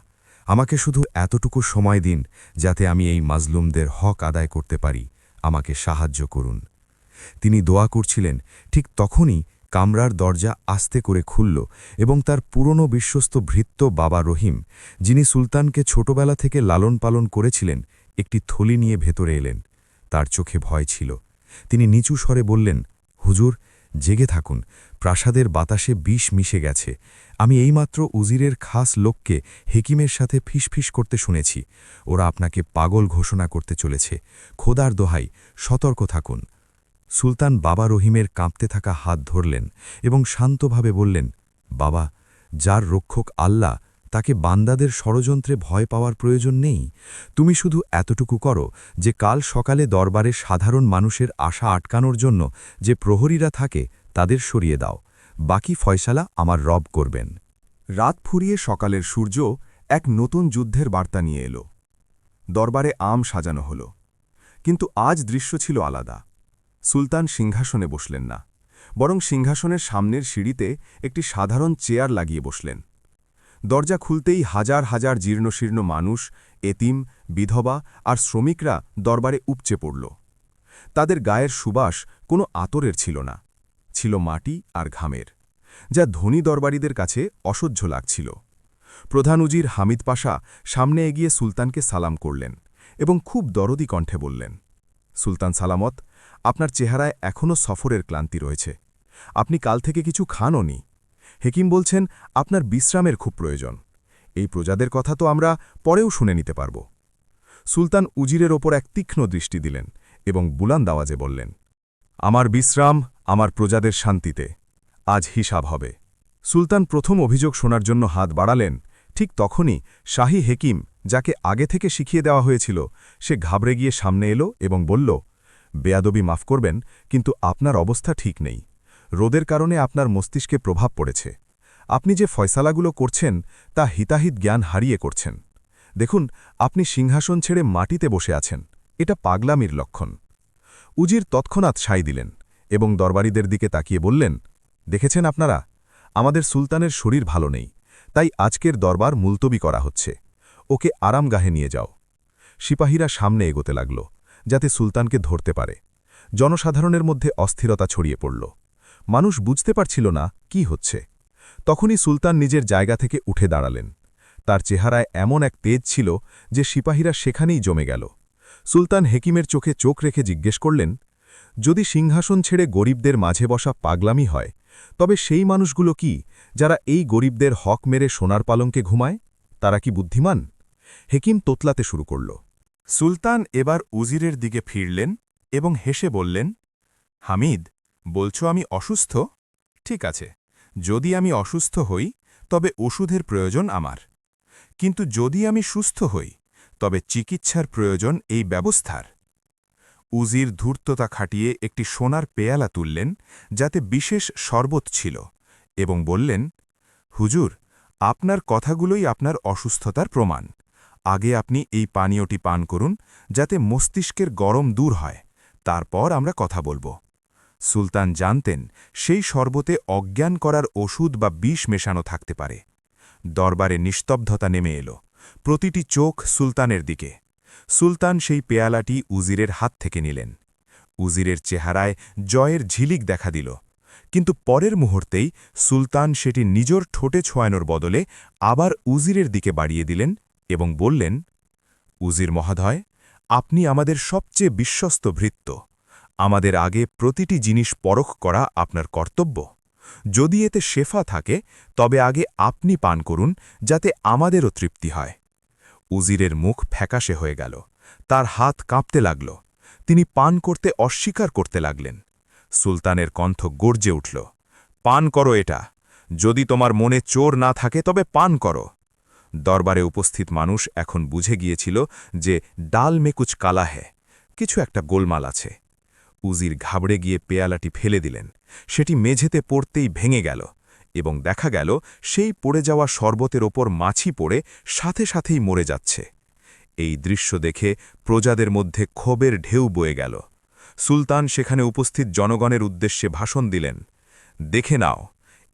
আমাকে শুধু এতটুকু সময় দিন যাতে আমি এই মাজলুমদের হক আদায় করতে পারি, আমাকে সাহায্য করুন। তিনি দোয়া করছিলেন, ঠিক তখনই কামরার দরজা আস্তে করে খুলল এবং তার পুরনো বিশ্বস্ত ভৃত্য বাবা রহিম, যিনি সুলতানকে ছোটবেলা থেকে লালন পালন করেছিলেন, একটি থলি নিয়ে ভেতরে এলেন। তার চোখে ভয় ছিল। তিনি নিচু স্বরে বললেন, হুজুর, জেগে থাকুন, প্রাসাদের বাতাসে বিষ মিশে গেছে। আমি এইমাত্র উজিরের খাস লোককে হেকিমের সাথে ফিসফিস করতে শুনেছি। ওরা আপনাকে পাগল ঘোষণা করতে চলেছে। খোদার দোহাই, সতর্ক থাকুন। সুলতান বাবা রহিমের কাঁপতে থাকা হাত ধরলেন এবং শান্তভাবে বললেন, বাবা, যার রক্ষক আল্লাহ, তাকে বান্দাদের ষড়যন্ত্রে ভয় পাওয়ার প্রয়োজন নেই। তুমি শুধু এতটুকু করো যে কাল সকালে দরবারে সাধারণ মানুষের আশা আটকানোর জন্য যে প্রহরীরা থাকে তাদের সরিয়ে দাও। বাকি ফয়সালা আমার রব করবেন। রাত ফুরিয়ে সকালের সূর্য এক নতুন যুদ্ধের বার্তা নিয়ে এলো। দরবারে আম সাজানো হল। কিন্তু আজ দৃশ্য ছিল আলাদা। সুলতান সিংহাসনে বসলেন না, বরং সিংহাসনের সামনের সিঁড়িতে একটি সাধারণ চেয়ার লাগিয়ে বসলেন। দরজা খুলতেই হাজার হাজার জীর্ণশীর্ণ মানুষ, এতিম, বিধবা আর শ্রমিকরা দরবারে উপচে পড়ল। তাদের গায়ের সুবাস কোনো আতরের ছিল না, ছিল মাটি আর ঘামের, যা ধনী দরবারীদের কাছে অসহ্য লাগছিল। প্রধান উজির হামিদ পাশা সামনে এগিয়ে সুলতানকে সালাম করলেন এবং খুব দরদি কণ্ঠে বললেন, সুলতান সালামত, আপনার চেহারায় এখনও সফরের ক্লান্তি রয়েছে। আপনি কাল থেকে কিছু খানও নি। হেকিম বলছেন আপনার বিশ্রামের খুব প্রয়োজন। এই প্রজাদের কথা তো আমরা পরেও শুনে নিতে পারব। সুলতান উজিরের ওপর এক তীক্ষ্ণ দৃষ্টি দিলেন এবং বুলান্দ আওয়াজে বললেন, আমার বিশ্রাম আমার প্রজাদের শান্তিতে। আজ হিসাব হবে। সুলতান প্রথম অভিযোগ শোনার জন্য হাত বাড়ালেন। ঠিক তখনই শাহী হেকিম, যাকে আগে থেকে শিখিয়ে দেওয়া হয়েছিল, সে ঘাবড়ে গিয়ে সামনে এলো এবং বলল, বেয়াদবি মাফ করবেন, কিন্তু আপনার অবস্থা ঠিক নেই। রোদের কারণে আপনার মস্তিষ্কে প্রভাব পড়েছে। আপনি যে ফয়সালাগুলো করছেন তা হিতাহিত জ্ঞান হারিয়ে করছেন। দেখুন, আপনি সিংহাসন ছেড়ে মাটিতে বসে আছেন। এটা পাগলামির লক্ষণ। উজির তৎক্ষণাৎ সাই দিলেন এবং দরবারীদের দিকে তাকিয়ে বললেন, দেখেছেন আপনারা, আমাদের সুলতানের শরীর ভালো নেই, তাই আজকের দরবার মুলতবি করা হচ্ছে। ওকে আরামগাহে নিয়ে যাও। সিপাহীরা সামনে এগোতে লাগল, যাতে সুলতানকে ধরতে পারে। জনসাধারণের মধ্যে অস্থিরতা ছড়িয়ে পড়ল। মানুষ বুঝতে পারছিল না কি হচ্ছে। তখনই সুলতান নিজের জায়গা থেকে উঠে দাঁড়ালেন। তার চেহারায় এমন এক তেজ ছিল যে সিপাহীরা সেখানেই জমে গেল। সুলতান হেকিমের চোখে চোখ রেখে জিজ্ঞেস করলেন, যদি সিংহাসন ছেড়ে গরিবদের মাঝে বসা পাগলামি হয়, তবে সেই মানুষগুলো কি যারা এই গরিবদের হক মেরে সোনার পালঙ্কে ঘুমায়? তারা কি বুদ্ধিমান? হেকিম তোতলাতে শুরু করল। সুলতান এবার উজিরের দিকে ফিরলেন এবং হেসে বললেন, হামিদ, বলছো আমি অসুস্থ? ঠিক আছে, যদি আমি অসুস্থ হই তবে ওষুধের প্রয়োজন আমার। কিন্তু যদি আমি সুস্থ হই তবে চিকিৎসার প্রয়োজন এই ব্যবস্থার। উজির ধূর্ততা খাটিয়ে একটি সোনার পেয়ালা তুললেন, যাতে বিশেষ শরবত ছিল, এবং বললেন, হুজুর, আপনার কথাগুলোই আপনার অসুস্থতার প্রমাণ। আগে আপনি এই পানীয়টি পান করুন, যাতে মস্তিষ্কের গরম দূর হয়। তারপর আমরা কথা বলবো। সুলতান জানতেন সেই শরবতে অজ্ঞান করার ওষুধ বা বিষ মেশানো থাকতে পারে। দরবারে নিস্তব্ধতা নেমে এলো। প্রতিটি চোখ সুলতানের দিকে। সুলতান সেই পেয়ালাটি উজিরের হাত থেকে নিলেন। উজিরের চেহারায় জয়ের ঝিলিক দেখা দিল, কিন্তু পরের মুহূর্তেই সুলতান সেটি নিজের ঠোঁটে ছোঁয়ানোর বদলে আবার উজিরের দিকে বাড়িয়ে দিলেন এবং বললেন, উজির মহোদয়, আপনি আমাদের সবচেয়ে বিশ্বস্ত ভৃত্য। আমাদের আগে প্রতিটি জিনিস পরখ করা আপনার কর্তব্য। যদি এতে শেফা থাকে তবে আগে আপনি পান করুন, যাতে আমাদেরও তৃপ্তি হয়। উজিরের মুখ ফ্যাকাশে হয়ে গেল। তার হাত কাঁপতে লাগল। তিনি পান করতে অস্বীকার করতে লাগলেন। সুলতানের কণ্ঠ গর্জে উঠল, পান করো এটা। যদি তোমার মনে চোর না থাকে তবে পান করো। দরবারে উপস্থিত মানুষ এখন বুঝে গিয়েছিল যে ডাল মে কুছ কালা হ্যায়, কিছু একটা গোলমাল আছে। উজির ঘাবড়ে গিয়ে পেয়ালাটি ফেলে দিলেন। সেটি মেঝেতে পড়তেই ভেঙে গেল এবং দেখা গেল সেই পড়ে যাওয়া শরবতের ওপর মাছি পড়ে সাথে সাথেই মরে যাচ্ছে। এই দৃশ্য দেখে প্রজাদের মধ্যে ক্ষোভের ঢেউ বয়ে গেল। সুলতান সেখানে উপস্থিত জনগণের উদ্দেশ্যে ভাষণ দিলেন, দেখে নাও,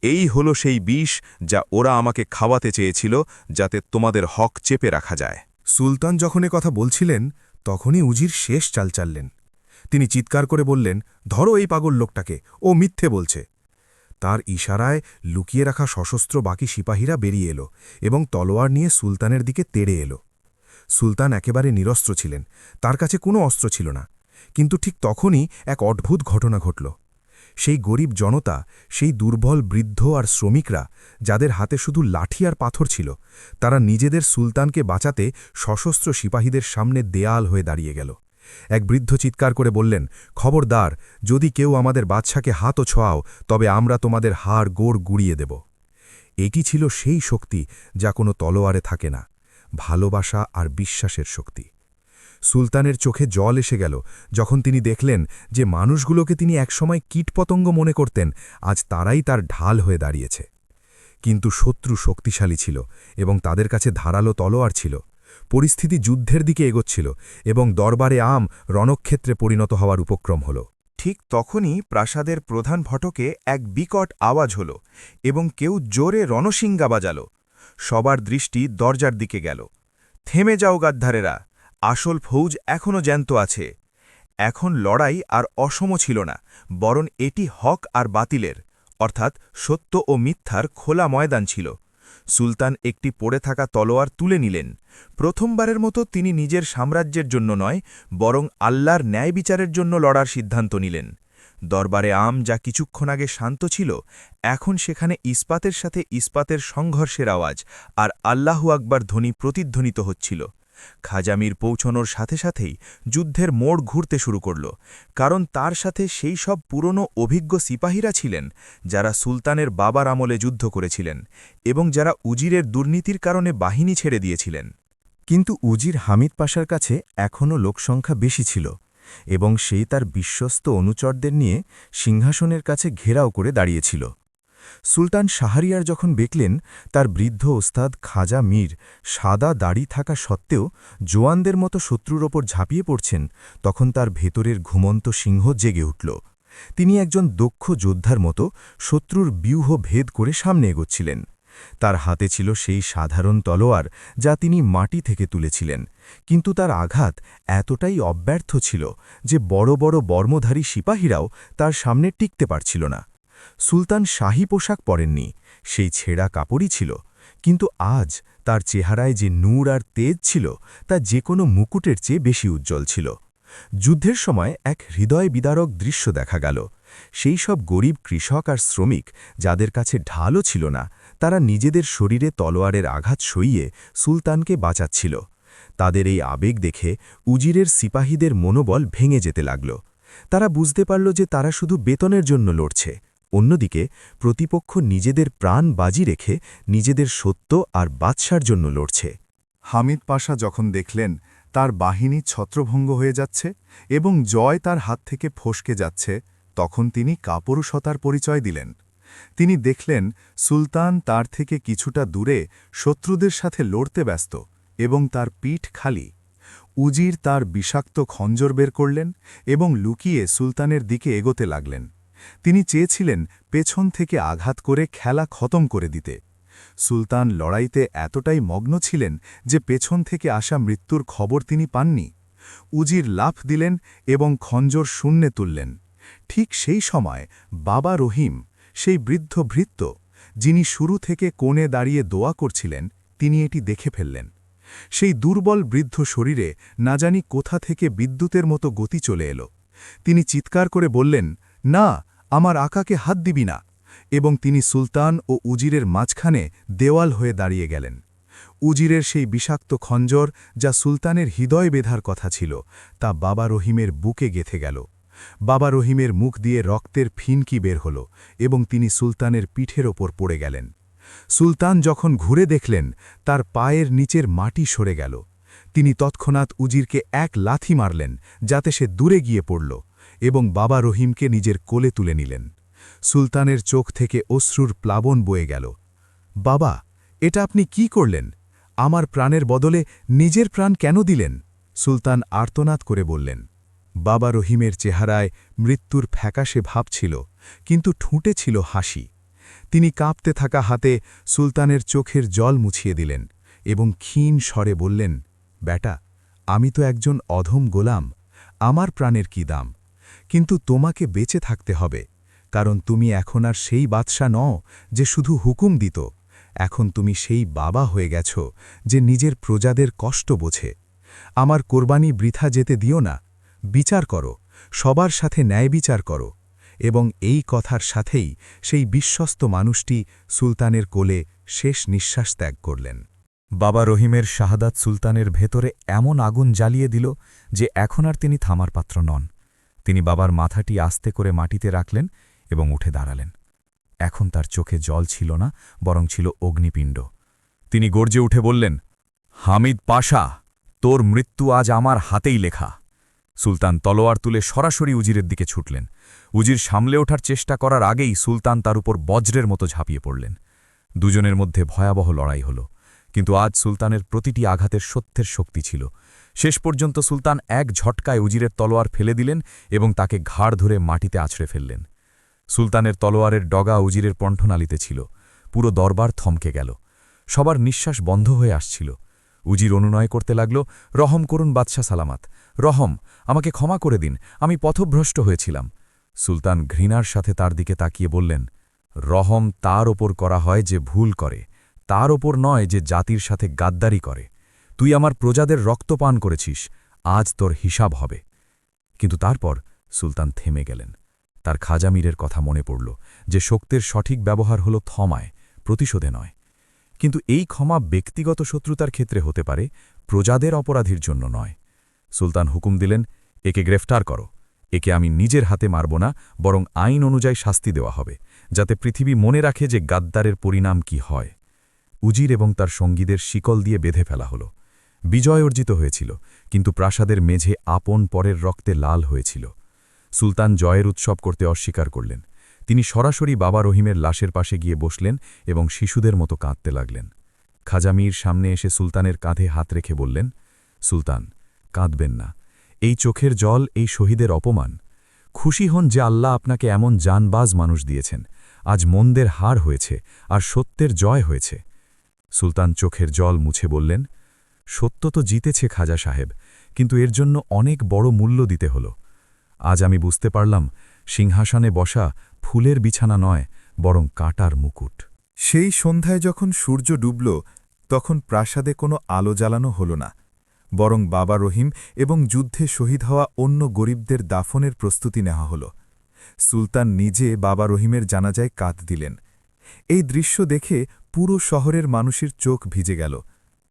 এই হলো সেই বিষ যা ওরা আমাকে খাওয়াতে চেয়েছিল যাতে তোমাদের হক চেপে রাখা যায়। সুলতান যখন কথা বলছিলেন তখনই উজির শেষ চাল চাললেন। তিনি চিৎকার করে বললেন, ধরো এই পাগল লোকটাকে, ও মিথ্যে বলছে। তার ইশারায় লুকিয়ে রাখা সশস্ত্র বাকি সিপাহীরা বেরিয়ে এলো এবং তলোয়ার নিয়ে সুলতানের দিকে তেড়ে এলো। সুলতান একেবারে নিরস্ত্র ছিলেন, তার কাছে কোনো অস্ত্র ছিল না। কিন্তু ঠিক তখনই এক অদ্ভুত ঘটনা ঘটল। সেই গরিব জনতা, সেই দুর্বল বৃদ্ধ আর শ্রমিকরা, যাদের হাতে শুধু লাঠি আর পাথর ছিল, তারা নিজেদের সুলতানকে বাঁচাতে সশস্ত্র সিপাহীদের সামনে দেয়াল হয়ে দাঁড়িয়ে গেল। এক বৃদ্ধ চিৎকার করে বললেন, খবরদার, যদি কেউ আমাদের বাদশাকে হাতও ছোঁয়াও তবে আমরা তোমাদের হাড় গোড় গুড়িয়ে দেব। এটি ছিল সেই শক্তি যা কোনো তলোয়ারে থাকে না, ভালোবাসা আর বিশ্বাসের শক্তি। সুলতানের চোখে জল এসে গেল যখন তিনি দেখলেন যে মানুষগুলোকে তিনি একসময় কীটপতঙ্গ মনে করতেন, আজ তারাই তার ঢাল হয়ে দাঁড়িয়েছে। কিন্তু শত্রু শক্তিশালী ছিল এবং তাদের কাছে ধারালো তলোয়ার ছিল। পরিস্থিতি যুদ্ধের দিকে এগোচ্ছিল এবং দরবারে আম রণক্ষেত্রে পরিণত হওয়ার উপক্রম হল। ঠিক তখনই প্রাসাদের প্রধান ফটকে এক বিকট আওয়াজ হল এবং কেউ জোরে রণশিঙ্গা বাজাল। সবার দৃষ্টি দরজার দিকে গেল। থেমে যাও গাদ্ধারেরা, আসল ফৌজ এখনও জ্যান্ত আছে। এখন লড়াই আর অসম ছিল না, বরং এটি হক আর বাতিলের, অর্থাৎ সত্য ও মিথ্যার খোলা ময়দান ছিল। সুলতান একটি পড়ে থাকা তলোয়ার তুলে নিলেন। প্রথমবারের মতো তিনি নিজের সাম্রাজ্যের জন্য নয়, বরং আল্লাহর ন্যায় বিচারের জন্য লড়ার সিদ্ধান্ত নিলেন। দরবারে আম যা কিছুক্ষণ আগে শান্ত ছিল, এখন সেখানে ইস্পাতের সাথে ইস্পাতের সংঘর্ষের আওয়াজ আর আল্লাহু আকবার ধ্বনি প্রতিধ্বনিত হচ্ছিল। খাজামির পৌঁছনোর সাথে সাথেই যুদ্ধের মোড় ঘুরতে শুরু করল, কারণ তার সাথে সেই সব পুরনো অভিজ্ঞ সিপাহীরা ছিলেন যারা সুলতানের বাবার আমলে যুদ্ধ করেছিলেন এবং যারা উজিরের দুর্নীতির কারণে বাহিনী ছেড়ে দিয়েছিলেন। কিন্তু উজির হামিদ পাশার কাছে এখনও লোকসংখ্যা বেশি ছিল এবং সেই তার বিশ্বস্ত অনুচরদের নিয়ে সিংহাসনের কাছে ঘেরাও করে দাঁড়িয়েছিল। সুলতান শাহরিয়ার যখন দেখলেন তার বৃদ্ধ ওস্তাদ খাজা মীর সাদা দাড়ি থাকা সত্ত্বেও জোয়ানদের মতো শত্রুর ওপর ঝাঁপিয়ে পড়ছেন, তখন তার ভেতরের ঘুমন্ত সিংহ জেগে উঠল। তিনি একজন দক্ষ যোদ্ধার মতো শত্রুর ব্যূহ ভেদ করে সামনে এগোচ্ছিলেন। তার হাতে ছিল সেই সাধারণ তলোয়ার যা তিনি মাটি থেকে তুলেছিলেন, কিন্তু তার আঘাত এতটাই অব্যর্থ ছিল যে বড় বড় বর্মধারী সিপাহীরাও তার সামনে টিকতে পারছিল না। সুলতান শাহী পোশাক পরেননি, সেই ছেঁড়া কাপড়ই ছিল, কিন্তু আজ তার চেহারায় যে নূর আর তেজ ছিল তা যে কোনো মুকুটের চেয়ে বেশি উজ্জ্বল ছিল। যুদ্ধের সময় এক হৃদয় বিদারক দৃশ্য দেখা গেল। সেই সব গরিব কৃষক আর শ্রমিক যাদের কাছে ঢালও ছিল না, তারা নিজেদের শরীরে তলোয়ারের আঘাত সইয়ে সুলতানকে বাঁচাচ্ছিল। তাদের এই আবেগ দেখে উজিরের সিপাহীদের মনোবল ভেঙে যেতে লাগল। তারা বুঝতে পারল যে তারা শুধু বেতনের জন্য লড়ছে। অন্যদিকে প্রতিপক্ষ নিজেদের প্রাণ বাজি রেখে নিজেদের সত্য আর বাদশার জন্য লড়ছে। হামিদ পাশা যখন দেখলেন তার বাহিনী ছত্রভঙ্গ হয়ে যাচ্ছে এবং জয় তার হাত থেকে ফসকে যাচ্ছে, তখন তিনি কাপুরুষতার পরিচয় দিলেন। তিনি দেখলেন সুলতান তার থেকে কিছুটা দূরে শত্রুদের সাথে লড়তে ব্যস্ত এবং তার পিঠ খালি। উজির তার বিষাক্ত খঞ্জর বের করলেন এবং লুকিয়ে সুলতানের দিকে এগোতে লাগলেন। তিনি চেয়েছিলেন পেছন থেকে আঘাত করে খেলা খতম করে দিতে। সুলতান লড়াইতে এতটাই মগ্ন ছিলেন যে পেছন থেকে আসা মৃত্যুর খবর তিনি পাননি। উজির লাফ দিলেন এবং খঞ্জর শূন্যে তুললেন। ঠিক সেই সময় বাবা রহিম, সেই বৃদ্ধ ভৃত্য যিনি শুরু থেকে কোণে দাঁড়িয়ে দোয়া করছিলেন, তিনি এটি দেখে ফেললেন। সেই দুর্বল বৃদ্ধ শরীরে না জানি কোথা থেকে বিদ্যুতের মতো গতি চলে এলো। তিনি চিৎকার করে বললেন, না, আমার আকাকে হাত দিবি না, এবং তিনি সুলতান ও উজিরের মাঝখানে দেওয়াল হয়ে দাঁড়িয়ে গেলেন। উজিরের সেই বিষাক্ত খঞ্জর যা সুলতানের হৃদয় বেধার কথা ছিল, তা বাবা রহিমের বুকে গেঁথে গেল। বাবা রহিমের মুখ দিয়ে রক্তের ফিনকি বের হল এবং তিনি সুলতানের পিঠের ওপর পড়ে গেলেন। সুলতান যখন ঘুরে দেখলেন তার পায়ের নিচের মাটি সরে গেল। তিনি তৎক্ষণাৎ উজিরকে এক লাথি মারলেন যাতে সে দূরে গিয়ে পড়ল এবং বাবা রহিমকে নিজের কোলে তুলে নিলেন। সুলতানের চোখ থেকে অশ্রুর প্লাবন বয়ে গেল। বাবা, এটা আপনি কি করলেন? আমার প্রাণের বদলে নিজের প্রাণ কেন দিলেন? সুলতান আর্তনাদ করে বললেন। বাবা রহিমের চেহারায় মৃত্যুর ফ্যাকাশে ভাব ছিল, কিন্তু ঠুঁটে ছিল হাসি। তিনি কাঁপতে থাকা হাতে সুলতানের চোখের জল মুছিয়ে দিলেন এবং ক্ষীণ স্বরে বললেন, বেটা, আমি তো একজন অধম গোলাম, আমার প্রাণের কি দাম, কিন্তু তোমাকে বেঁচে থাকতে হবে, কারণ তুমি এখন আর সেই বাদশা নও যে শুধু হুকুম দিত, এখন তুমি সেই বাবা হয়ে গেছ যে নিজের প্রজাদের কষ্ট বোঝে। আমার কোরবানি বৃথা যেতে দিও না, বিচার করো, সবার সাথে ন্যায় বিচার করো। এবং এই কথার সাথেই সেই বিশ্বস্ত মানুষটি সুলতানের কোলে শেষ নিঃশ্বাস ত্যাগ করলেন। বাবা রহিমের শাহাদাত সুলতানের ভেতরে এমন আগুন জ্বালিয়ে দিল যে এখন আর তিনি থামার পাত্র নন। তিনি বাবার মাথাটি আস্তে করে মাটিতে রাখলেন এবং উঠে দাঁড়ালেন। এখন তার চোখে জল ছিল না, বরং ছিল অগ্নিপিণ্ড। তিনি গর্জে উঠে বললেন, হামিদ পাশা, তোর মৃত্যু আজ আমার হাতেই লেখা। সুলতান তলোয়ার তুলে সরাসরি উজিরের দিকে ছুটলেন। উজির সামলে ওঠার চেষ্টা করার আগেই সুলতান তার উপর বজ্রের মতো ঝাঁপিয়ে পড়লেন। দুজনের মধ্যে ভয়াবহ লড়াই হল, কিন্তু আজ সুলতানের প্রতিটি আঘাতের সত্যের শক্তি ছিল। শেষ পর্যন্ত সুলতান এক ঝটকায় উজিরের তলোয়ার ফেলে দিলেন এবং তাকে ঘাড় ধরে মাটিতে আছড়ে ফেললেন। সুলতানের তলোয়ারের ডগা উজিরের কণ্ঠনালীতে ছিল। পুরো দরবার থমকে গেল। সবার নিঃশ্বাস বন্ধ হয়ে আসছিল। উজির অনুনয় করতে লাগল, রহম করুন বাদশাহ সালামাত, রহম, আমাকে ক্ষমা করে দিন, আমি পথভ্রষ্ট হয়েছিলাম। সুলতান ঘৃণার সাথে তার দিকে তাকিয়ে বললেন, রহম তার ওপর করা হয় যে ভুল করে, তার ওপর নয় যে জাতির সাথে গাদ্দারি করে। তুই আমার প্রজাদের রক্ত পান করেছিস, আজ তোর হিসাব হবে। কিন্তু তারপর সুলতান থেমে গেলেন। তার খাজা মীরের কথা মনে পড়ল যে শক্তির সঠিক ব্যবহার হল ক্ষমায়, প্রতিশোধে নয়। কিন্তু এই ক্ষমা ব্যক্তিগত শত্রুতার ক্ষেত্রে হতে পারে, প্রজাদের অপরাধীর জন্য নয়। সুলতান হুকুম দিলেন, একে গ্রেফতার করো। একে আমি নিজের হাতে মারব না, বরং আইন অনুযায়ী শাস্তি দেওয়া হবে, যাতে পৃথিবী মনে রাখে যে গাদ্দারের পরিণাম কি হয়। উজির এবং তার সঙ্গীদের শিকল দিয়ে বেঁধে ফেলা হল। বিজয় অর্জিত হয়েছিল, কিন্তু প্রাসাদের মেঝে আপন পরের রক্তে লাল হয়েছিল। সুলতান জয়ের উৎসব করতে অস্বীকার করলেন। তিনি সরাসরি বাবা রহিমের লাশের পাশে গিয়ে বসলেন এবং শিশুদের মতো কাঁদতে লাগলেন। খাজা মীর সামনে এসে সুলতানের কাঁধে হাত রেখে বললেন, সুলতান, কাঁদবেন না, এই চোখের জল এই শহীদের অপমান। খুশি হন যে আল্লাহ আপনাকে এমন জানবাজ মানুষ দিয়েছেন। আজ মন্দের হার হয়েছে আর সত্যের জয় হয়েছে। সুলতান চোখের জল মুছে বললেন, সত্য তো জিতেছে খাজা সাহেব, কিন্তু এর জন্য অনেক বড় মূল্য দিতে হল। আজ আমি বুঝতে পারলাম, সিংহাসনে বসা ফুলের বিছানা নয়, বরং কাঁটার মুকুট। সেই সন্ধ্যায় যখন সূর্য ডুবল, তখন প্রাসাদে কোনো আলো জ্বালানো হল না, বরং বাবা রহিম এবং যুদ্ধে শহীদ হওয়া অন্য গরিবদের দাফনের প্রস্তুতি নেওয়া হল। সুলতান নিজে বাবা রহিমের জানাজায় কাঁধ দিলেন। এই দৃশ্য দেখে পুরো শহরের মানুষের চোখ ভিজে গেল।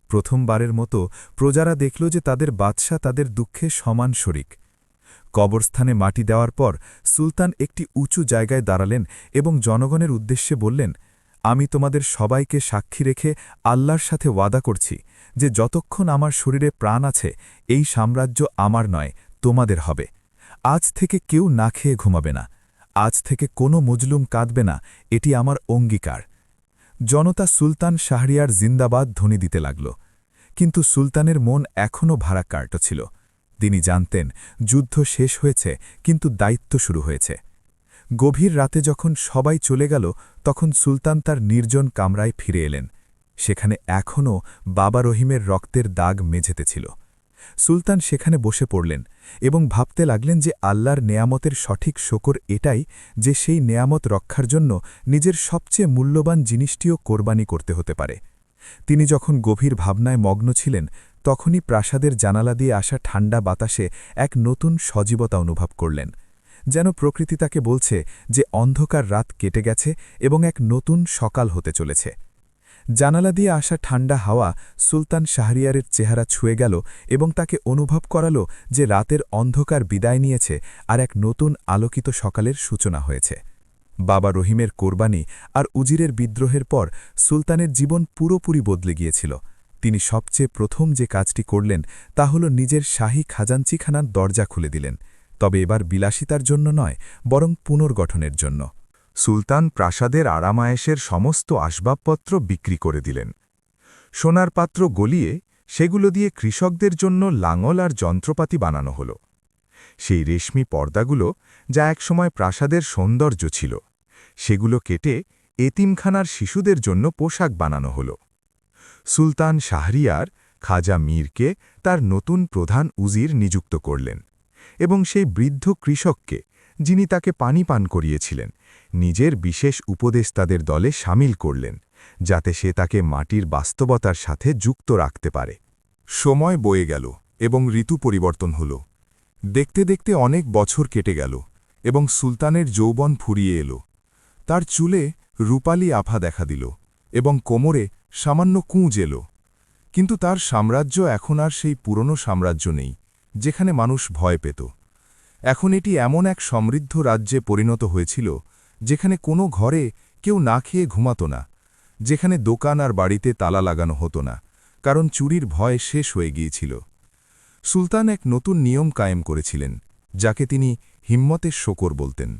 প্রথমবারের মতো প্রজারা দেখল যে তাদের বাদশা তাদের দুঃখে সমান শরিক। কবরস্থানে মাটি দেওয়ার পর সুলতান একটি উঁচু জায়গায় দাঁড়ালেন এবং জনগণের উদ্দেশ্যে বললেন, আমি তোমাদের সবাইকে সাক্ষী রেখে আল্লাহর সাথে ওয়াদা করছি যে যতক্ষণ আমার শরীরে প্রাণ আছে, এই সাম্রাজ্য আমার নয়, তোমাদের হবে। আজ থেকে কেউ না খেয়ে ঘুমাবে না, আজ থেকে কোনো মজলুম কাঁদবে না, এটি আমার অঙ্গীকার। জনতা সুলতান শাহরিয়ার জিন্দাবাদ ধ্বনি দিতে লাগল। কিন্তু সুলতানের মন এখনও ভারাক্রান্ত ছিল। তিনি জানতেন যুদ্ধ শেষ হয়েছে, কিন্তু দায়িত্ব শুরু হয়েছে। গভীর রাতে যখন সবাই চলে গেল, তখন সুলতান তার নির্জন কামরায় ফিরে এলেন। সেখানে এখনও বাবা রহিমের রক্তের দাগ মেঝেতে ছিল। সুলতান সেখানে বসে পড়লেন এবং ভাবতে লাগলেন যে আল্লাহর নেয়ামতের সঠিক শকর এটাই যে সেই নেয়ামত রক্ষার জন্য নিজের সবচেয়ে মূল্যবান জিনিসটিও কোরবানি করতে হতে পারে। তিনি যখন গভীর ভাবনায় মগ্ন ছিলেন, তখনই প্রাসাদের জানালা দিয়ে আসা ঠান্ডা বাতাসে এক নতুন সজীবতা অনুভব করলেন, যেন প্রকৃতি তাকে বলছে যে অন্ধকার রাত কেটে গেছে এবং এক নতুন সকাল হতে চলেছে। জানালা দিয়ে আসা ঠান্ডা হাওয়া সুলতান শাহরিয়ারের চেহারা ছুঁয়ে গেল এবং তাকে অনুভব করাল যে রাতের অন্ধকার বিদায় নিয়েছে আর এক নতুন আলোকিত সকালের সূচনা হয়েছে। বাবা রহিমের কোরবানি আর উজিরের বিদ্রোহের পর সুলতানের জীবন পুরোপুরি বদলে গিয়েছিল। তিনি সবচেয়ে প্রথম যে কাজটি করলেন তা হল নিজের শাহী খাজাঞ্চিখানার দরজা খুলে দিলেন, তবে এবার বিলাসিতার জন্য নয়, বরং পুনর্গঠনের জন্য। সুলতান প্রাসাদের আরামায়েশের সমস্ত আসবাবপত্র বিক্রি করে দিলেন। সোনার পাত্র গলিয়ে সেগুলো দিয়ে কৃষকদের জন্য লাঙল আর যন্ত্রপাতি বানানো হল। সেই রেশমি পর্দাগুলো, যা একসময় প্রাসাদের সৌন্দর্য ছিল, সেগুলো কেটে এতিমখানার শিশুদের জন্য পোশাক বানানো হল। সুলতান শাহরিয়ার খাজা মীরকে তার নতুন প্রধান উজির নিযুক্ত করলেন এবং সেই বৃদ্ধ কৃষককে, যিনি তাকে পানি পান করিয়েছিলেন, নিজের বিশেষ উপদেষ্টাদের দলে সামিল করলেন, যাতে সে তাকে মাটির বাস্তবতার সাথে যুক্ত রাখতে পারে। সময় বয়ে গেল এবং ঋতু পরিবর্তন হল। দেখতে দেখতে অনেক বছর কেটে গেল এবং সুলতানের যৌবন ফুরিয়ে এলো। তার চুলে রূপালী আভা দেখা দিল এবং কোমরে সামান্য কুঁজ এলো। কিন্তু তার সাম্রাজ্য এখন আর সেই পুরনো সাম্রাজ্য নেই, যেখানে মানুষ ভয় পেত। এখন এটি এমন এক সমৃদ্ধ রাজ্যে পরিণত হয়েছিল, যেখানে কোনো ঘরে কেউ না খেয়ে ঘুমাত না, যেখানে দোকান আর বাড়িতে তালা লাগানো হতো না, কারণ চুরির ভয় শেষ হয়ে গিয়েছিল। সুলতান এক নতুন নিয়ম কায়েম করেছিলেন, যাকে তিনি হিম্মতের শকর বলতেন।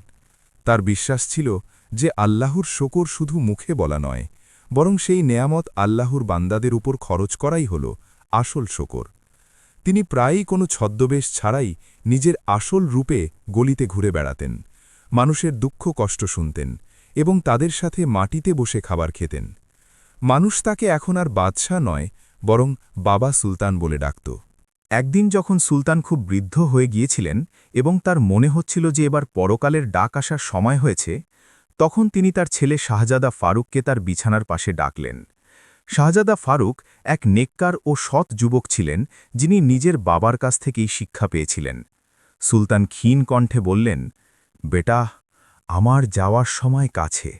তার বিশ্বাস ছিল যে আল্লাহর শকর শুধু মুখে বলা নয়, বরং সেই নেয়ামত আল্লাহর বান্দাদের উপর খরচ করাই হল আসল শকর। তিনি প্রায়ই কোনো ছদ্মবেশ ছাড়াই নিজের আসল রূপে গলিতে ঘুরে বেড়াতেন, মানুষের দুঃখ কষ্ট শুনতেন এবং তাদের সাথে মাটিতে বসে খাবার খেতেন। মানুষ তাকে এখন আর বাদশাহ নয়, বরং বাবা সুলতান বলে ডাকত। একদিন যখন সুলতান খুব বৃদ্ধ হয়ে গিয়েছিলেন এবং তার মনে হচ্ছিল যে এবার পরকালের ডাক আসার সময় হয়েছে, তখন তিনি তার ছেলে শাহজাদা ফারুককে তার বিছানার পাশে ডাকলেন। শাহজাদা ফারুক এক নেককার ও সৎ যুবক ছিলেন, যিনি নিজের বাবার কাছ থেকেই শিক্ষা পেয়েছিলেন। সুলতান ক্ষীণ কণ্ঠে বললেন, বেটা, আমার যাওয়ার সময় কাছে,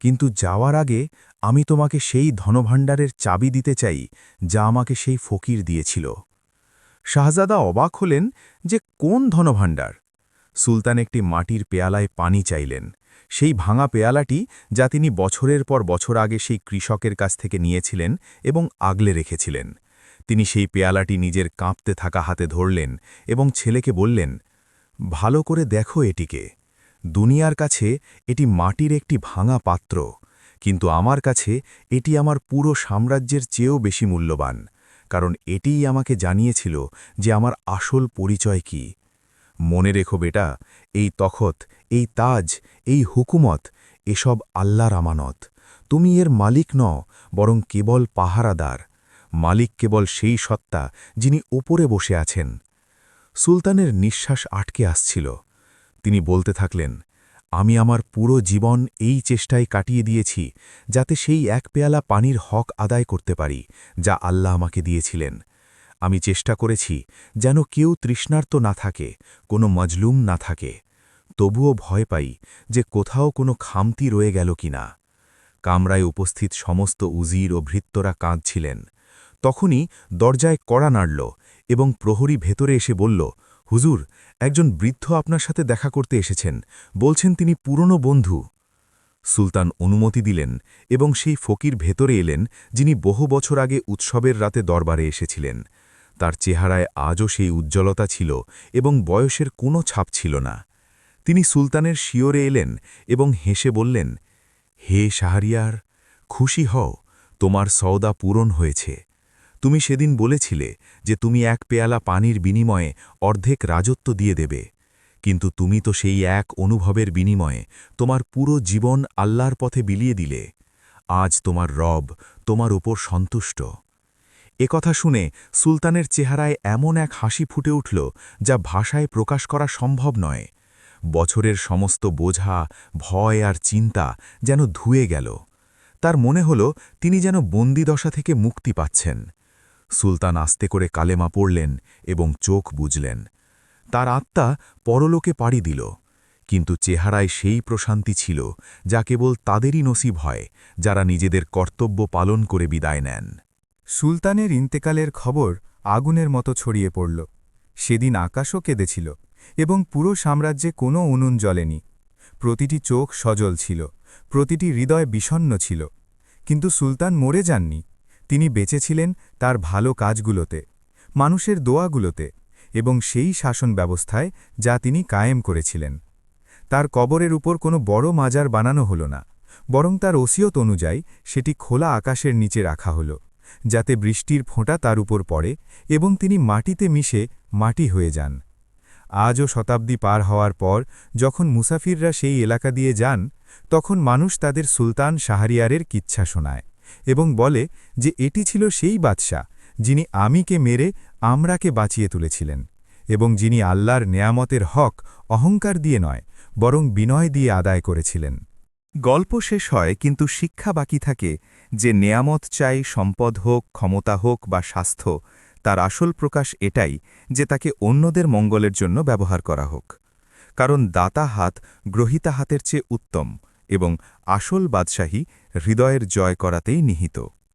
কিন্তু যাওয়ার আগে আমি তোমাকে সেই ধনভাণ্ডারের চাবি দিতে চাই যা আমাকে সেই ফকির দিয়েছিল। শাহজাদা অবাক হলেন যে কোন ধনভাণ্ডার। সুলতান একটি মাটির পেয়ালায় পানি চাইলেন, সেই ভাঙা পেয়ালাটি যা তিনি বছরের পর বছর আগে সেই কৃষকের কাছ থেকে নিয়েছিলেন এবং আগলে রেখেছিলেন। তিনি সেই পেয়ালাটি নিজের কাঁপতে থাকা হাতে ধরলেন এবং ছেলেকে বললেন, ভালো করে দেখো এটিকে। দুনিয়ার কাছে এটি মাটির একটি ভাঙা পাত্র, কিন্তু আমার কাছে এটি আমার পুরো সাম্রাজ্যের চেয়েও বেশি মূল্যবান, কারণ এটিই আমাকে জানিয়েছিল যে আমার আসল পরিচয় কি। মনে রেখো বেটা, এই তখত, এই তাজ, এই হুকুমত, এসব আল্লাহর আমানত। তুমি এর মালিক নও, বরং কেবল পাহারাদার। মালিক কেবল সেই সত্তা যিনি ওপরে বসে আছেন। সুলতানের নিঃশ্বাস আটকে আসছিল। তিনি বলতে থাকলেন, আমি আমার পুরো জীবন এই চেষ্টায় কাটিয়ে দিয়েছি যাতে সেই এক পেয়ালা পানির হক আদায় করতে পারি যা আল্লাহ আমাকে দিয়েছিলেন। আমি চেষ্টা করেছি যেন কেউ তৃষ্ণার্ত না থাকে, কোনো মজলুম না থাকে। তবুও ভয় পাই যে কোথাও কোনো খামতি রয়ে গেল কিনা। কামরায় উপস্থিত সমস্ত উজির ও ভৃত্যরা কাঁদছিলেন। তখনই দরজায় কড়া নাড়ল এবং প্রহরী ভেতরে এসে বলল, হুজুর, একজন বৃদ্ধ আপনার সাথে দেখা করতে এসেছেন, বলছেন তিনি পুরনো বন্ধু। সুলতান অনুমতি দিলেন এবং সেই ফকির ভেতরে এলেন, যিনি বহু বছর আগে উৎসবের রাতে দরবারে এসেছিলেন। তার চেহারায় আজও সেই উজ্জ্বলতা ছিল এবং বয়সের কোনো ছাপ ছিল না। তিনি সুলতানের শিয়রে এলেন এবং হেসে বললেন, হে শাহরিয়ার, খুশি হও, তোমার সওদা পূরণ হয়েছে। তুমি সেদিন বলেছিলে যে তুমি এক পেয়ালা পানির বিনিময়ে অর্ধেক রাজত্ব দিয়ে দেবে, কিন্তু তুমি তো সেই এক অনুভবের বিনিময়ে তোমার পুরো জীবন আল্লাহর পথে বিলিয়ে দিলে। আজ তোমার রব তোমার উপর সন্তুষ্ট। একথা শুনে সুলতানের চেহারায় এমন এক হাসি ফুটে উঠল যা ভাষায় প্রকাশ করা সম্ভব নয়। বছরের সমস্ত বোঝা, ভয় আর চিন্তা যেন ধুয়ে গেল। তার মনে হল তিনি যেন বন্দিদশা থেকে মুক্তি পাচ্ছেন। সুলতান আস্তে করে কালেমা পড়লেন এবং চোখ বুজলেন। তার আত্মা পরলোকে পাড়ি দিল, কিন্তু চেহারায় সেই প্রশান্তি ছিল যা কেবল তাদেরই নসিব হয় যারা নিজেদের কর্তব্য পালন করে বিদায় নেন। সুলতানের ইন্তেকালের খবর আগুনের মতো ছড়িয়ে পড়ল। সেদিন আকাশও কেঁদেছিল এবং পুরো সাম্রাজ্যে কোনো উনুন জ্বলেনি। প্রতিটি চোখ সজল ছিল, প্রতিটি হৃদয় বিষণ্ণ ছিল। কিন্তু সুলতান মরে যাননি। তিনি বেঁচেছিলেন তার ভালো কাজগুলোতে, মানুষের দোয়াগুলোতে এবং সেই শাসন ব্যবস্থায় যা তিনি কায়েম করেছিলেন। তার কবরের উপর কোনো বড় মাজার বানানো হল না, বরং তার ওসিয়ত অনুযায়ী সেটি খোলা আকাশের নিচে রাখা হল, যাতে বৃষ্টির ফোঁটা তার উপর পড়ে এবং তিনি মাটিতে মিশে মাটি হয়ে যান। আজও শতাব্দী পার হওয়ার পর যখন মুসাফিররা সেই এলাকা দিয়ে যান তখন মানুষ তাদের সুলতান শাহরিয়ারের কিচ্ছা শোনায় এবং বলে যে এটি ছিল সেই বাদশা যিনি আমিকে মেরে আমরাকে বাঁচিয়ে তুলেছিলেন এবং যিনি আল্লাহর নেয়ামতের হক অহংকার দিয়ে নয় বরং বিনয় দিয়ে আদায় করেছিলেন। গল্প শেষ হয় কিন্তু শিক্ষা বাকি থাকে যে নেয়ামত চাই সম্পদ হোক ক্ষমতা হোক বা স্বাস্থ্য, তার আসল প্রকাশ এটাই যে তাকে অন্যদের মঙ্গলের জন্য ব্যবহার করা হোক, কারণ দাতা হাত গ্রহীতা হাতের চেয়ে উত্তম এবং আসল বাদশাহী হৃদয়ের জয় করাতেই নিহিত।